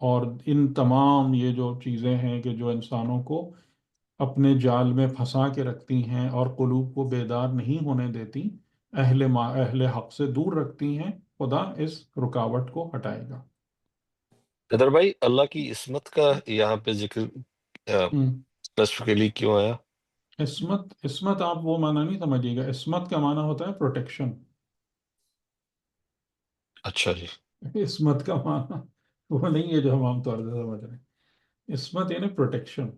اور ان تمام یہ جو چیزیں ہیں کہ جو انسانوں کو اپنے جال میں پھنسا کے رکھتی ہیں اور قلوب کو بیدار نہیں ہونے دیتی، اہل حق سے دور رکھتی ہیں، خدا اس رکاوٹ کو ہٹائے گا۔ ادھر بھائی، اللہ کی عصمت کا یہاں پہ ذکر ہم، اسپیسیفکلی کیوں آیا؟ عصمت آپ وہ معنی نہیں سمجھیے گا، عصمت کا معنی ہوتا ہے پروٹیکشن۔ اچھا جی۔ عصمت کا معنی وہ نہیں ہے جو ہم عام طور سے سمجھ رہے ہیں، عصمت یعنی پروٹیکشن،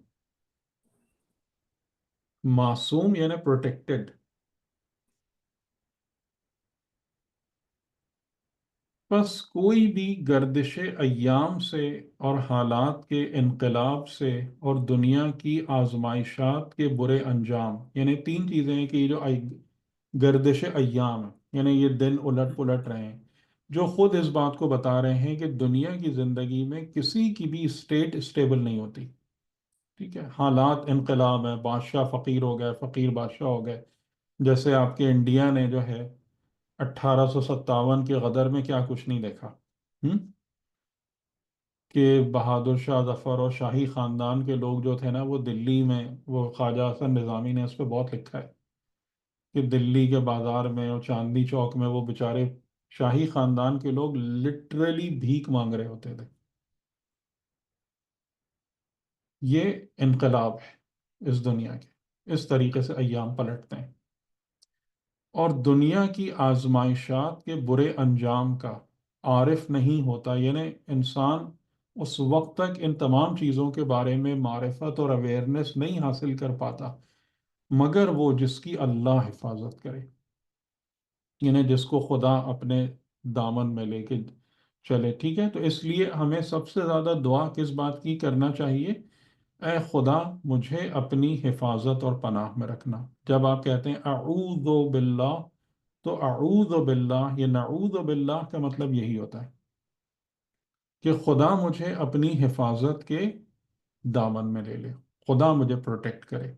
معصوم یعنی پروٹیکٹڈ۔ بس کوئی بھی گردش ایام سے اور حالات کے انقلاب سے اور دنیا کی آزمائشات کے برے انجام، یعنی تین چیزیں ہیں کہ یہ جو گردش ایام ہے، یعنی یہ دن الٹ پلٹ رہے ہیں، جو خود اس بات کو بتا رہے ہیں کہ دنیا کی زندگی میں کسی کی بھی اسٹیٹ اسٹیبل نہیں ہوتی، ٹھیک ہے، حالات انقلاب ہے، بادشاہ فقیر ہو گئے، فقیر بادشاہ ہو گئے، جیسے آپ کے انڈیا نے جو ہے 1857 کے غدر میں کیا کچھ نہیں دیکھا، ہم؟ کہ بہادر شاہ ظفر اور شاہی خاندان کے لوگ جو تھے نا، وہ دلی میں، وہ خواجہ حسن نظامی نے اس پہ بہت لکھا ہے کہ دلی کے بازار میں اور چاندنی چوک میں وہ بیچارے شاہی خاندان کے لوگ لٹرلی بھیک مانگ رہے ہوتے تھے، یہ انقلاب ہے اس دنیا کے، اس طریقے سے ایام پلٹتے ہیں، اور دنیا کی آزمائشات کے برے انجام کا عارف نہیں ہوتا، یعنی انسان اس وقت تک ان تمام چیزوں کے بارے میں معرفت اور اویئرنیس نہیں حاصل کر پاتا مگر وہ جس کی اللہ حفاظت کرے، یعنی جس کو خدا اپنے دامن میں لے کے چلے، ٹھیک ہے؟ تو اس لیے ہمیں سب سے زیادہ دعا کس بات کی کرنا چاہیے؟ اے خدا مجھے اپنی حفاظت اور پناہ میں رکھنا۔ جب آپ کہتے ہیں اعوذ باللہ، تو اعوذ باللہ، یہ نعوذ باللہ کا مطلب یہی ہوتا ہے کہ خدا مجھے اپنی حفاظت کے دامن میں لے لے، خدا مجھے پروٹیکٹ کرے،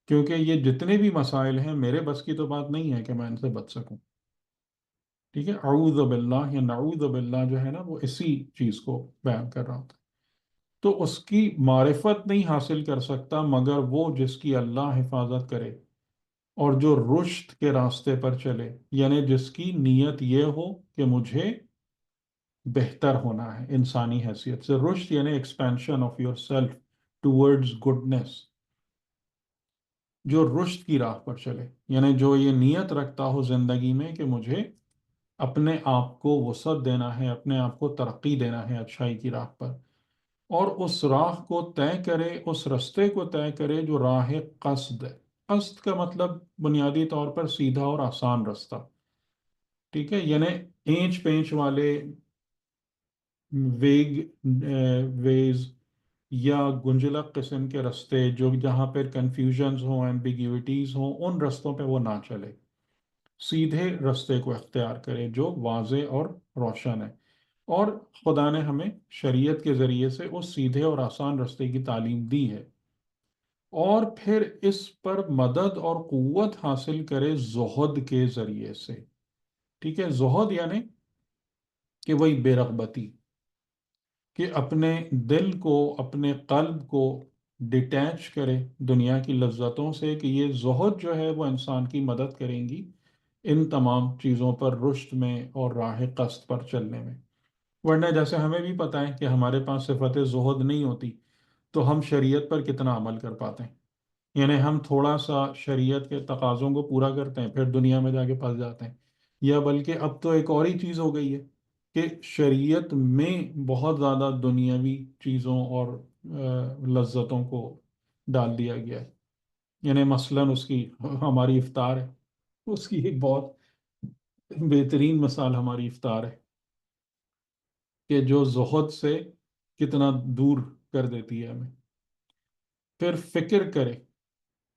کیونکہ یہ جتنے بھی مسائل ہیں میرے بس کی تو بات نہیں ہے کہ میں ان سے بچ سکوں، ٹھیک ہے؟ اعوذ باللہ یا نعوذ باللہ جو ہے نا، وہ اسی چیز کو بیان کر رہا ہوتا ہے۔ تو اس کی معرفت نہیں حاصل کر سکتا مگر وہ جس کی اللہ حفاظت کرے اور جو رشد کے راستے پر چلے، یعنی جس کی نیت یہ ہو کہ مجھے بہتر ہونا ہے انسانی حیثیت سے۔ رشد یعنی expansion of your self towards goodness, جو رشد کی راہ پر چلے، یعنی جو یہ نیت رکھتا ہو زندگی میں کہ مجھے اپنے آپ کو وسعت دینا ہے، اپنے آپ کو ترقی دینا ہے اچھائی کی راہ پر، اور اس راہ کو طے کرے، اس رستے کو طے کرے جو راہ قصد ہے۔ قصد کا مطلب بنیادی طور پر سیدھا اور آسان رستہ، ٹھیک ہے؟ یعنی اینچ پینچ والے ویگ ویز یا گنجلک قسم کے رستے جو جہاں پہ کنفیوژنز ہوں، ایمبیگیوٹیز ہوں، ان رستوں پہ وہ نہ چلے، سیدھے رستے کو اختیار کرے جو واضح اور روشن ہے۔ اور خدا نے ہمیں شریعت کے ذریعے سے اس سیدھے اور آسان رستے کی تعلیم دی ہے، اور پھر اس پر مدد اور قوت حاصل کرے زہد کے ذریعے سے، ٹھیک ہے؟ زہد یعنی کہ وہی بے رغبتی، کہ اپنے دل کو، اپنے قلب کو ڈیٹیچ کرے دنیا کی لذتوں سے، کہ یہ زہد جو ہے وہ انسان کی مدد کریں گی ان تمام چیزوں پر، رشد میں اور راہ قصد پر چلنے میں۔ ورنہ جیسے ہمیں بھی پتہ ہے کہ ہمارے پاس صفت زہد نہیں ہوتی تو ہم شریعت پر کتنا عمل کر پاتے ہیں؟ یعنی ہم تھوڑا سا شریعت کے تقاضوں کو پورا کرتے ہیں، پھر دنیا میں جا کے پھنس جاتے ہیں، یا بلکہ اب تو ایک اور ہی چیز ہو گئی ہے کہ شریعت میں بہت زیادہ دنیاوی چیزوں اور لذتوں کو ڈال دیا گیا ہے۔ یعنی مثلاً اس کی ہماری افطار ہے، اس کی ایک بہت بہترین مثال ہماری افطار ہے کہ جو زہد سے کتنا دور کر دیتی ہے ہمیں۔ پھر فکر کرے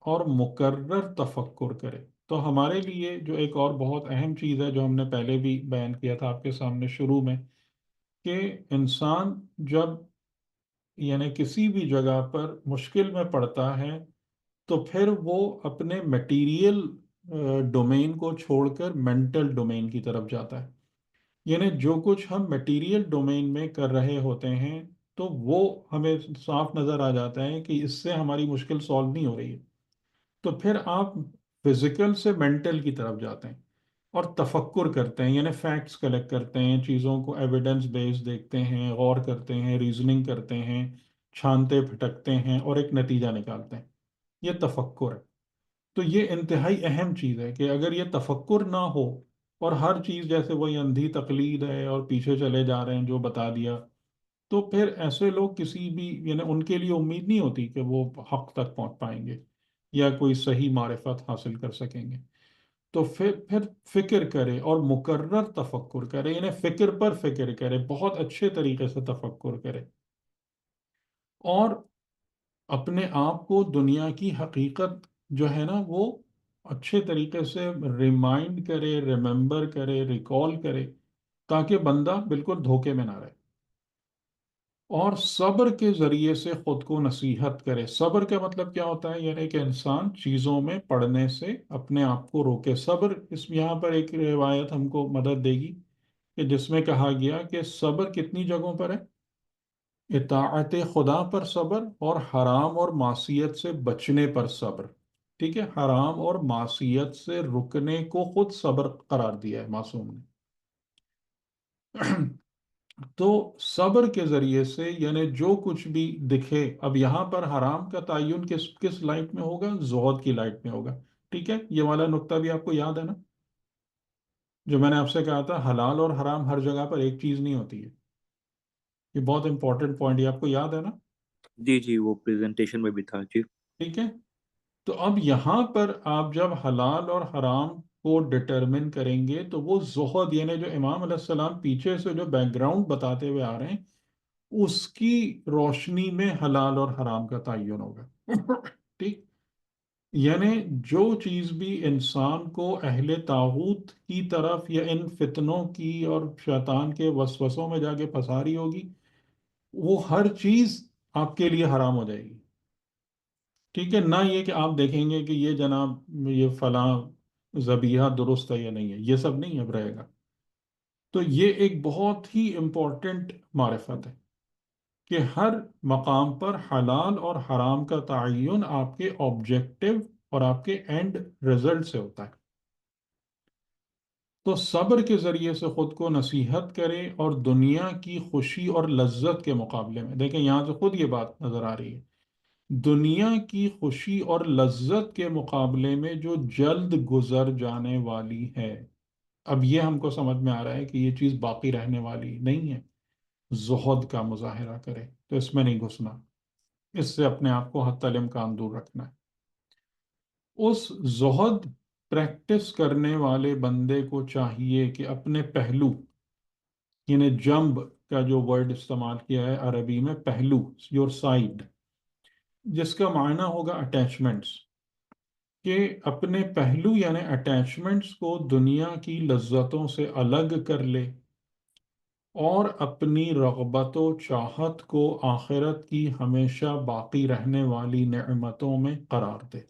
اور مکرر تفکر کرے، تو ہمارے لیے جو ایک اور بہت اہم چیز ہے جو ہم نے پہلے بھی بیان کیا تھا آپ کے سامنے شروع میں، کہ انسان جب یعنی کسی بھی جگہ پر مشکل میں پڑتا ہے تو پھر وہ اپنے میٹیریل ڈومین کو چھوڑ کر مینٹل ڈومین کی طرف جاتا ہے۔ یعنی جو کچھ ہم میٹیریل ڈومین میں کر رہے ہوتے ہیں تو وہ ہمیں صاف نظر آ جاتا ہے کہ اس سے ہماری مشکل سالو نہیں ہو رہی ہے، تو پھر آپ فزیکل سے مینٹل کی طرف جاتے ہیں اور تفکر کرتے ہیں، یعنی فیکٹس کلیکٹ کرتے ہیں، چیزوں کو ایویڈنس بیس دیکھتے ہیں، غور کرتے ہیں، ریزننگ کرتے ہیں، چھانتے پھٹکتے ہیں اور ایک نتیجہ نکالتے ہیں۔ یہ تفکر ہے۔ تو یہ انتہائی اہم چیز ہے کہ اگر یہ تفکر نہ ہو اور ہر چیز جیسے وہی اندھی تقلید ہے اور پیچھے چلے جا رہے ہیں جو بتا دیا، تو پھر ایسے لوگ کسی بھی یعنی ان کے لیے امید نہیں ہوتی کہ وہ حق تک پہنچ پائیں گے یا کوئی صحیح معرفت حاصل کر سکیں گے۔ تو پھر فکر کرے اور مکرر تفکر کرے، یعنی فکر پر فکر کرے، بہت اچھے طریقے سے تفکر کرے، اور اپنے آپ کو دنیا کی حقیقت جو ہے نا وہ اچھے طریقے سے ریمائنڈ کرے، ریممبر کرے، ریکال کرے، تاکہ بندہ بالکل دھوکے میں نہ رہے، اور صبر کے ذریعے سے خود کو نصیحت کرے۔ صبر کا مطلب کیا ہوتا ہے؟ یعنی کہ انسان چیزوں میں پڑھنے سے اپنے آپ کو روکے۔ صبر، اس یہاں پر ایک روایت ہم کو مدد دے گی کہ جس میں کہا گیا کہ صبر کتنی جگہوں پر ہے؟ اطاعت خدا پر صبر، اور حرام اور معصیت سے بچنے پر صبر، ٹھیک ہے؟ حرام اور معصیت سے رکنے کو خود صبر قرار دیا ہے معصوم نے۔ تو صبر کے ذریعے سے یعنی جو کچھ بھی دکھے، اب یہاں پر حرام کا تعین کس کس لائٹ میں ہوگا؟ زہد کی لائٹ میں ہوگا. ٹھیک ہے، یہ والا نقطہ بھی آپ کو یاد ہے نا، جو میں نے آپ سے کہا تھا حلال اور حرام ہر جگہ پر ایک چیز نہیں ہوتی ہے. یہ بہت امپورٹنٹ پوائنٹ، یہ آپ کو یاد ہے نا؟ جی جی، وہ پریزنٹیشن میں بھی تھا جی. ٹھیک ہے، تو اب یہاں پر آپ جب حلال اور حرام کو ڈٹرمن کریں گے تو وہ زہد یعنی جو امام علیہ السلام پیچھے سے جو بیک گراؤنڈ بتاتے ہوئے آ رہے ہیں اس کی روشنی میں حلال اور حرام کا تعین ہوگا. ٹھیک، یعنی جو چیز بھی انسان کو اہل طاغوت کی طرف یا ان فتنوں کی اور شیطان کے وسوسوں میں جا کے پھنسا رہی ہوگی، وہ ہر چیز آپ کے لیے حرام ہو جائے گی. ٹھیک ہے، نہ یہ کہ آپ دیکھیں گے کہ یہ جناب یہ فلاں ذبیحہ درست ہے یا نہیں ہے، یہ سب نہیں اب رہے گا. تو یہ ایک بہت ہی امپورٹنٹ معرفت ہے کہ ہر مقام پر حلال اور حرام کا تعین آپ کے آبجیکٹو اور آپ کے اینڈ رزلٹ سے ہوتا ہے. تو صبر کے ذریعے سے خود کو نصیحت کرے اور دنیا کی خوشی اور لذت کے مقابلے میں، دیکھیں یہاں سے خود یہ بات نظر آ رہی ہے، دنیا کی خوشی اور لذت کے مقابلے میں جو جلد گزر جانے والی ہے. اب یہ ہم کو سمجھ میں آ رہا ہے کہ یہ چیز باقی رہنے والی نہیں ہے. زہد کا مظاہرہ کرے، تو اس میں نہیں گھسنا، اس سے اپنے آپ کو حتی الامکان دور رکھنا ہے. اس زہد پریکٹس کرنے والے بندے کو چاہیے کہ اپنے پہلو یعنی جنب کا جو ورڈ استعمال کیا ہے عربی میں، پہلو، یور سائڈ، جس کا معنی ہوگا اٹیچمنٹس، کہ اپنے پہلو یعنی اٹیچمنٹس کو دنیا کی لذتوں سے الگ کر لے اور اپنی رغبت و چاہت کو آخرت کی ہمیشہ باقی رہنے والی نعمتوں میں قرار دے.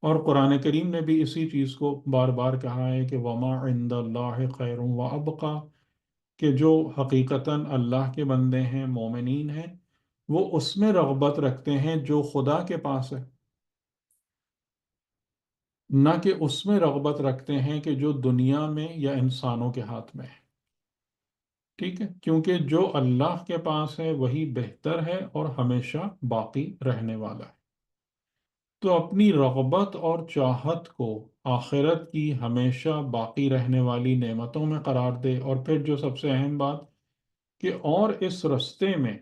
اور قرآن کریم نے بھی اسی چیز کو بار بار کہا ہے کہ وما عند اللہ خیر و ابقا، کہ جو حقیقتاً اللہ کے بندے ہیں، مومنین ہیں، وہ اس میں رغبت رکھتے ہیں جو خدا کے پاس ہے، نہ کہ اس میں رغبت رکھتے ہیں کہ جو دنیا میں یا انسانوں کے ہاتھ میں ہے. ٹھیک ہے، کیونکہ جو اللہ کے پاس ہے وہی بہتر ہے اور ہمیشہ باقی رہنے والا ہے. تو اپنی رغبت اور چاہت کو آخرت کی ہمیشہ باقی رہنے والی نعمتوں میں قرار دے، اور پھر جو سب سے اہم بات کہ اور اس رستے میں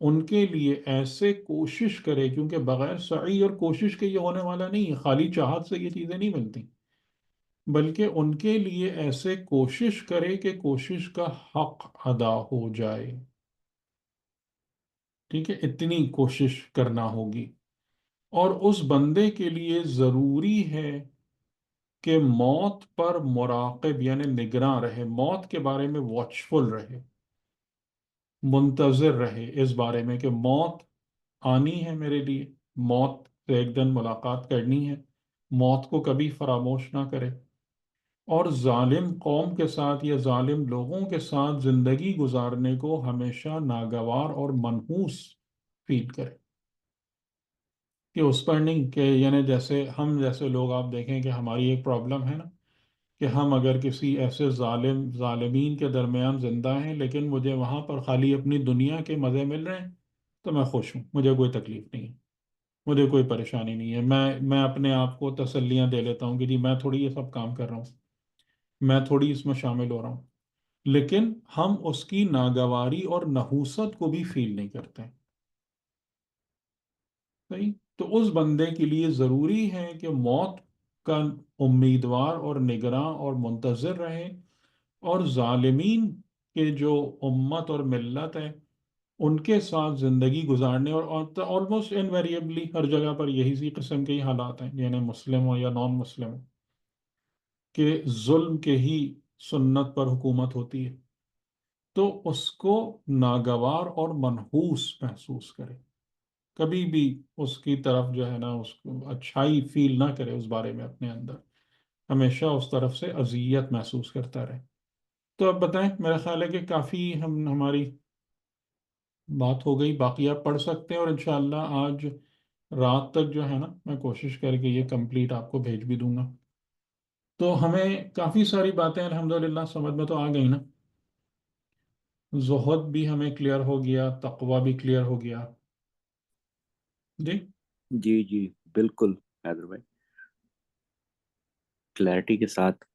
ان کے لیے ایسے کوشش کرے، کیونکہ بغیر سعی اور کوشش کے یہ ہونے والا نہیں ہے، خالی چاہت سے یہ چیزیں نہیں ملتی، بلکہ ان کے لیے ایسے کوشش کرے کہ کوشش کا حق ادا ہو جائے. ٹھیک ہے، اتنی کوشش کرنا ہوگی. اور اس بندے کے لیے ضروری ہے کہ موت پر مراقب یعنی نگراں رہے، موت کے بارے میں واچفل رہے، منتظر رہے اس بارے میں کہ موت آنی ہے میرے لیے، موت سے ایک دن ملاقات کرنی ہے، موت کو کبھی فراموش نہ کرے. اور ظالم قوم کے ساتھ یا ظالم لوگوں کے ساتھ زندگی گزارنے کو ہمیشہ ناگوار اور منحوس فیل کرے، کہ اس پر نہیں کہ یعنی جیسے ہم جیسے لوگ آپ دیکھیں کہ ہماری ایک پرابلم ہے نا، کہ ہم اگر کسی ایسے ظالمین کے درمیان زندہ ہیں لیکن مجھے وہاں پر خالی اپنی دنیا کے مزے مل رہے ہیں تو میں خوش ہوں، مجھے کوئی تکلیف نہیں ہے، مجھے کوئی پریشانی نہیں ہے، میں اپنے آپ کو تسلیاں دے لیتا ہوں کہ جی میں تھوڑی یہ سب کام کر رہا ہوں، میں تھوڑی اس میں شامل ہو رہا ہوں. لیکن ہم اس کی ناگواری اور نحوست کو بھی فیل نہیں کرتے. صحیح، تو اس بندے کے لیے ضروری ہے کہ موت کا امیدوار اور نگراں اور منتظر رہے، اور ظالمین کے جو امت اور ملت ہے ان کے ساتھ زندگی گزارنے، اور آلموسٹ انویریبلی ہر جگہ پر یہی سی قسم کے ہی حالات ہیں، یعنی مسلم ہو یا نان مسلم ہو، کہ ظلم کے ہی سنت پر حکومت ہوتی ہے. تو اس کو ناگوار اور منحوس محسوس کرے، کبھی بھی اس کی طرف جو ہے نا اس کو اچھائی فیل نہ کرے اس بارے میں اپنے اندر، ہمیشہ اس طرف سے اذیت محسوس کرتا رہے. تو اب بتائیں، میرا خیال ہے کہ کافی ہماری بات ہو گئی، باقی آپ پڑھ سکتے ہیں، اور انشاءاللہ آج رات تک جو ہے نا میں کوشش کر کے یہ کمپلیٹ آپ کو بھیج بھی دوں گا. تو ہمیں کافی ساری باتیں الحمدللہ سمجھ میں تو آ گئی نا. زہد بھی ہمیں کلیئر ہو گیا، تقوی بھی کلیئر ہو گیا جی. جی جی بالکل حیدر بھائی، کلیئرٹی کے ساتھ.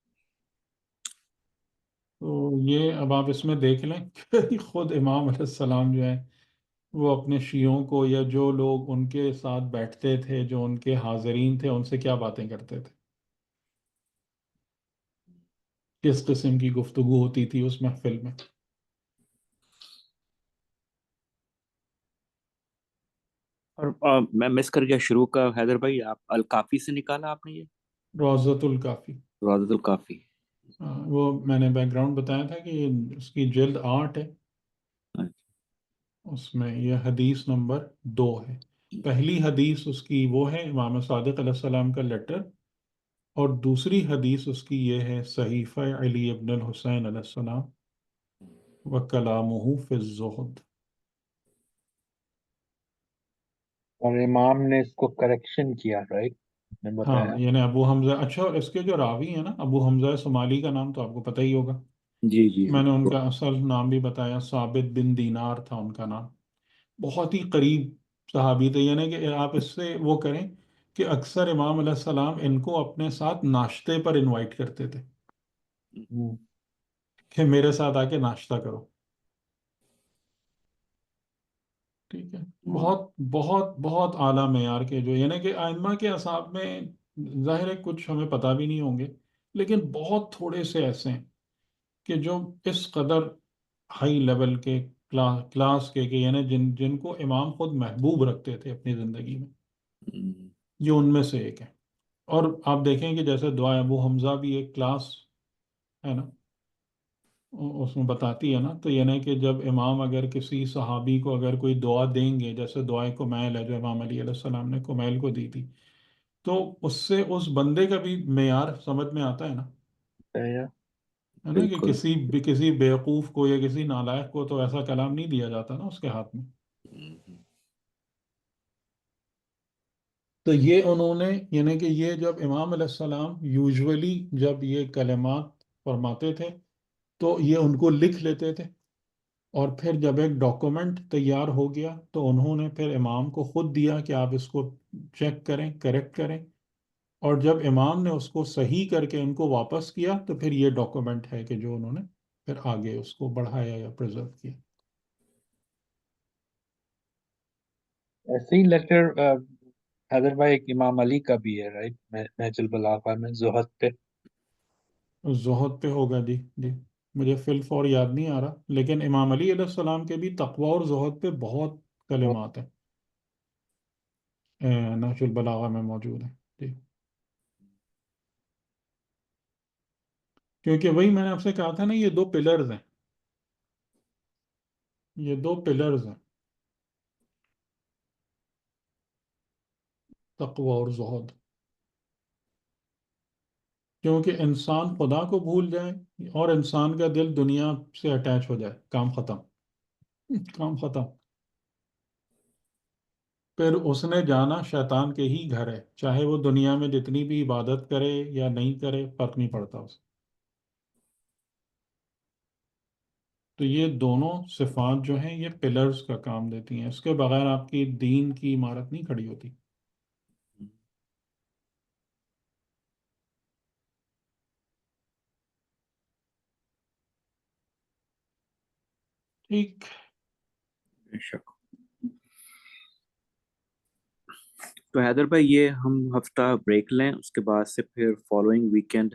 تو یہ اب آپ اس میں دیکھ لیں کہ خود امام علیہ السلام جو ہے وہ اپنے شیعوں کو یا جو لوگ ان کے ساتھ بیٹھتے تھے، جو ان کے حاضرین تھے، ان سے کیا باتیں کرتے تھے، کس قسم کی گفتگو ہوتی تھی اس محفل میں. اور میں مس کر گیا شروع کا حیدر بھائی، آپ الکافی سے نکالا آپ نے یہ؟ روضۃ الکافی. روضۃ الکافی. وہ میں نے بیک گراؤنڈ بتایا تھا کہ اس کی جلد 8 ہے، اس میں یہ حدیث نمبر 2 ہے. پہلی حدیث اس کی وہ ہے امام صادق علیہ السلام کا لیٹر، اور دوسری حدیث اس کی یہ ہے صحیفہ علی ابن الحسین علیہ السلام وکلامہ فی الزہد. اور امام نے اس کو کریکشن کیا، رائٹ، نے بتایا. ہاں یعنی ابو حمزہ، اچھا اس کے جو راوی ہیں نا، ابو حمزہ صومالی کا نام تو آپ کو پتہ ہی ہوگا. جی جی میں نے ان کا اصل نام بھی بتایا، ثابت بن دینار تھا ان کا نام. بہت ہی قریب صحابی تھے، یعنی کہ آپ اس سے وہ کریں کہ اکثر امام علیہ السلام ان کو اپنے ساتھ ناشتے پر انوائٹ کرتے تھے ہوں. کہ میرے ساتھ آ کے ناشتہ کرو. ٹھیک ہے. بہت بہت بہت اعلیٰ معیار کے جو، یعنی کہ ائمہ کے اصحاب میں ظاہر ہے کچھ ہمیں پتہ بھی نہیں ہوں گے، لیکن بہت تھوڑے سے ایسے ہیں کہ جو اس قدر ہائی لیول کے کلاس کے یعنی جن کو امام خود محبوب رکھتے تھے اپنی زندگی میں، یہ ان میں سے ایک ہے. اور آپ دیکھیں کہ جیسے دعا ابو حمزہ بھی ایک کلاس ہے نا، اس میں بتاتی ہے نا. تو یعنی کہ جب امام اگر کسی صحابی کو اگر کوئی دعا دیں گے، جیسے دعائے کمیل ہے جو امام علی علیہ السلام نے کمیل کو دی تھی، تو اس سے اس بندے کا بھی معیار سمجھ میں آتا ہے نا. ہے نا کہ بالکل. کسی بیوقوف کو یا کسی نالائق کو تو ایسا کلام نہیں دیا جاتا نا اس کے ہاتھ میں. تو یہ انہوں نے، یعنی کہ یہ جب امام علیہ السلام یوزولی جب یہ کلمات فرماتے تھے تو یہ ان کو لکھ لیتے تھے، اور پھر جب ایک ڈاکومنٹ تیار ہو گیا تو انہوں نے پھر امام کو خود دیا کہ آپ اس کو چیک کریں، کریکٹ کریں. اور جب امام نے اس کو صحیح کر کے ان کو واپس کیا تو پھر یہ ڈاکومنٹ ہے کہ جو انہوں نے پھر آگے اس کو بڑھایا یا پریزرو کیا. ایسے ہی لیٹر حیدر بھائی ایک امام علی کا بھی ہے، رائٹ، نہج البلاغہ میں زہد پہ. زہد پہ ہوگا جی. جی مجھے فی الفور یاد نہیں آ رہا، لیکن امام علی علیہ السلام کے بھی تقوی اور زہد پہ بہت کلمات ہیں، نہج البلاغہ میں موجود ہیں جی. کیونکہ وہی میں نے آپ سے کہا تھا نا، یہ 2 پلرز ہیں، یہ 2 پلرز ہیں، تقوی اور زہد. کیونکہ انسان خدا کو بھول جائے اور انسان کا دل دنیا سے اٹیچ ہو جائے، کام ختم. کام ختم. پھر اس نے جانا شیطان کے ہی گھر ہے، چاہے وہ دنیا میں جتنی بھی عبادت کرے یا نہیں کرے، فرق نہیں پڑتا اسے. تو یہ دونوں صفات جو ہیں یہ پلرز کا کام دیتی ہیں، اس کے بغیر آپ کی دین کی عمارت نہیں کھڑی ہوتی. ٹھیک. بے شک. تو حیدر بھائی یہ ہم ہفتہ بریک لیں، اس کے بعد سے پھر فالوئنگ ویکینڈ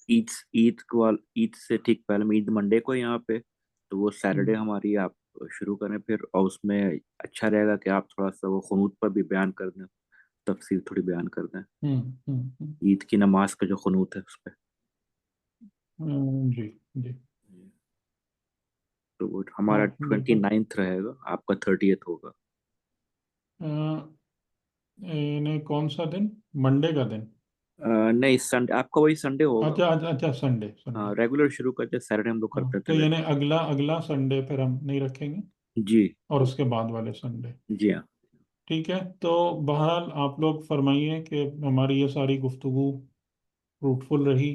عید سے ٹھیک پہلے میں، عید منڈے کو یہاں پہ، تو وہ سیٹرڈے ہماری آپ شروع کریں پھر. اور اس میں اچھا رہے گا کہ آپ تھوڑا سا وہ قنوت پر بھی بیان کر دیں، تفصیل تھوڑی بیان کر دیں، عید کی نماز کا جو قنوت ہے اس پہ. جی جی. تو وہ ہمارا ہاں 29 رہے گا، آپ کا 30 ہوگا. انہیں کون سا دن؟ منڈے کا دن؟ نہیں سنڈے آپ کا، وہی سنڈے ہوگا. اچھا اچھا اچھا، سنڈے سنڈے. ہاں ریگولر شروع کرتے سیٹرڈے ہم لوگ ہاں کرتے تو تھے. یعنی اگلا سنڈے پھر ہم نہیں رکھیں گے، جی اور اس کے بعد والے سنڈے. جی ہاں. ٹھیک ہے. تو بہرحال آپ لوگ فرمائیے کہ ہماری یہ ساری گفتگو فروٹفل رہی.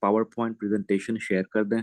پاور پوائنٹ پریزنٹیشن شیئر کر دیں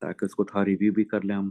تاکہ اس کو تھوڑا ریویو بھی کر لیں ہم۔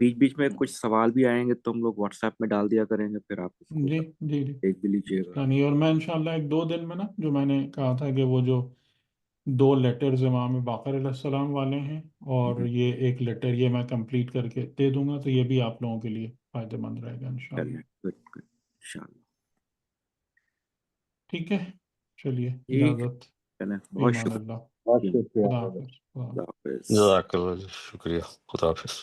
اس بیچ میں کچھ سوال بھی آئیں گے تو ہم لوگ واٹس ایپ میں ڈال دیا کریں گے، پھر آپ اس کو جی جی جی دیکھ بھی لیجیے گا۔ مسئلہ نہیں، اور میں انشاءاللہ 1-2 دن میں نا، جو میں نے کہا تھا کہ وہ جو 2 لیٹرز امام باقر علیہ السلام والے ہیں اور یہ ایک لیٹر، یہ میں کمپلیٹ کر کے دے دوں گا، تو یہ بھی آپ لوگوں کے لیے فائدہ مند رہے گا انشاءاللہ۔ چلیے گڈ گڈ انشاءاللہ، ٹھیک ہے، چلیے ٹھیک ہے، اجازت، چلیں، فی بہت امان شکریہ، اللہ، بہت شکریہ خدا brother. حافظ، خدا حافظ۔ اللہ حافظ۔ جزاک اللہ، شکریہ، خدا حافظ۔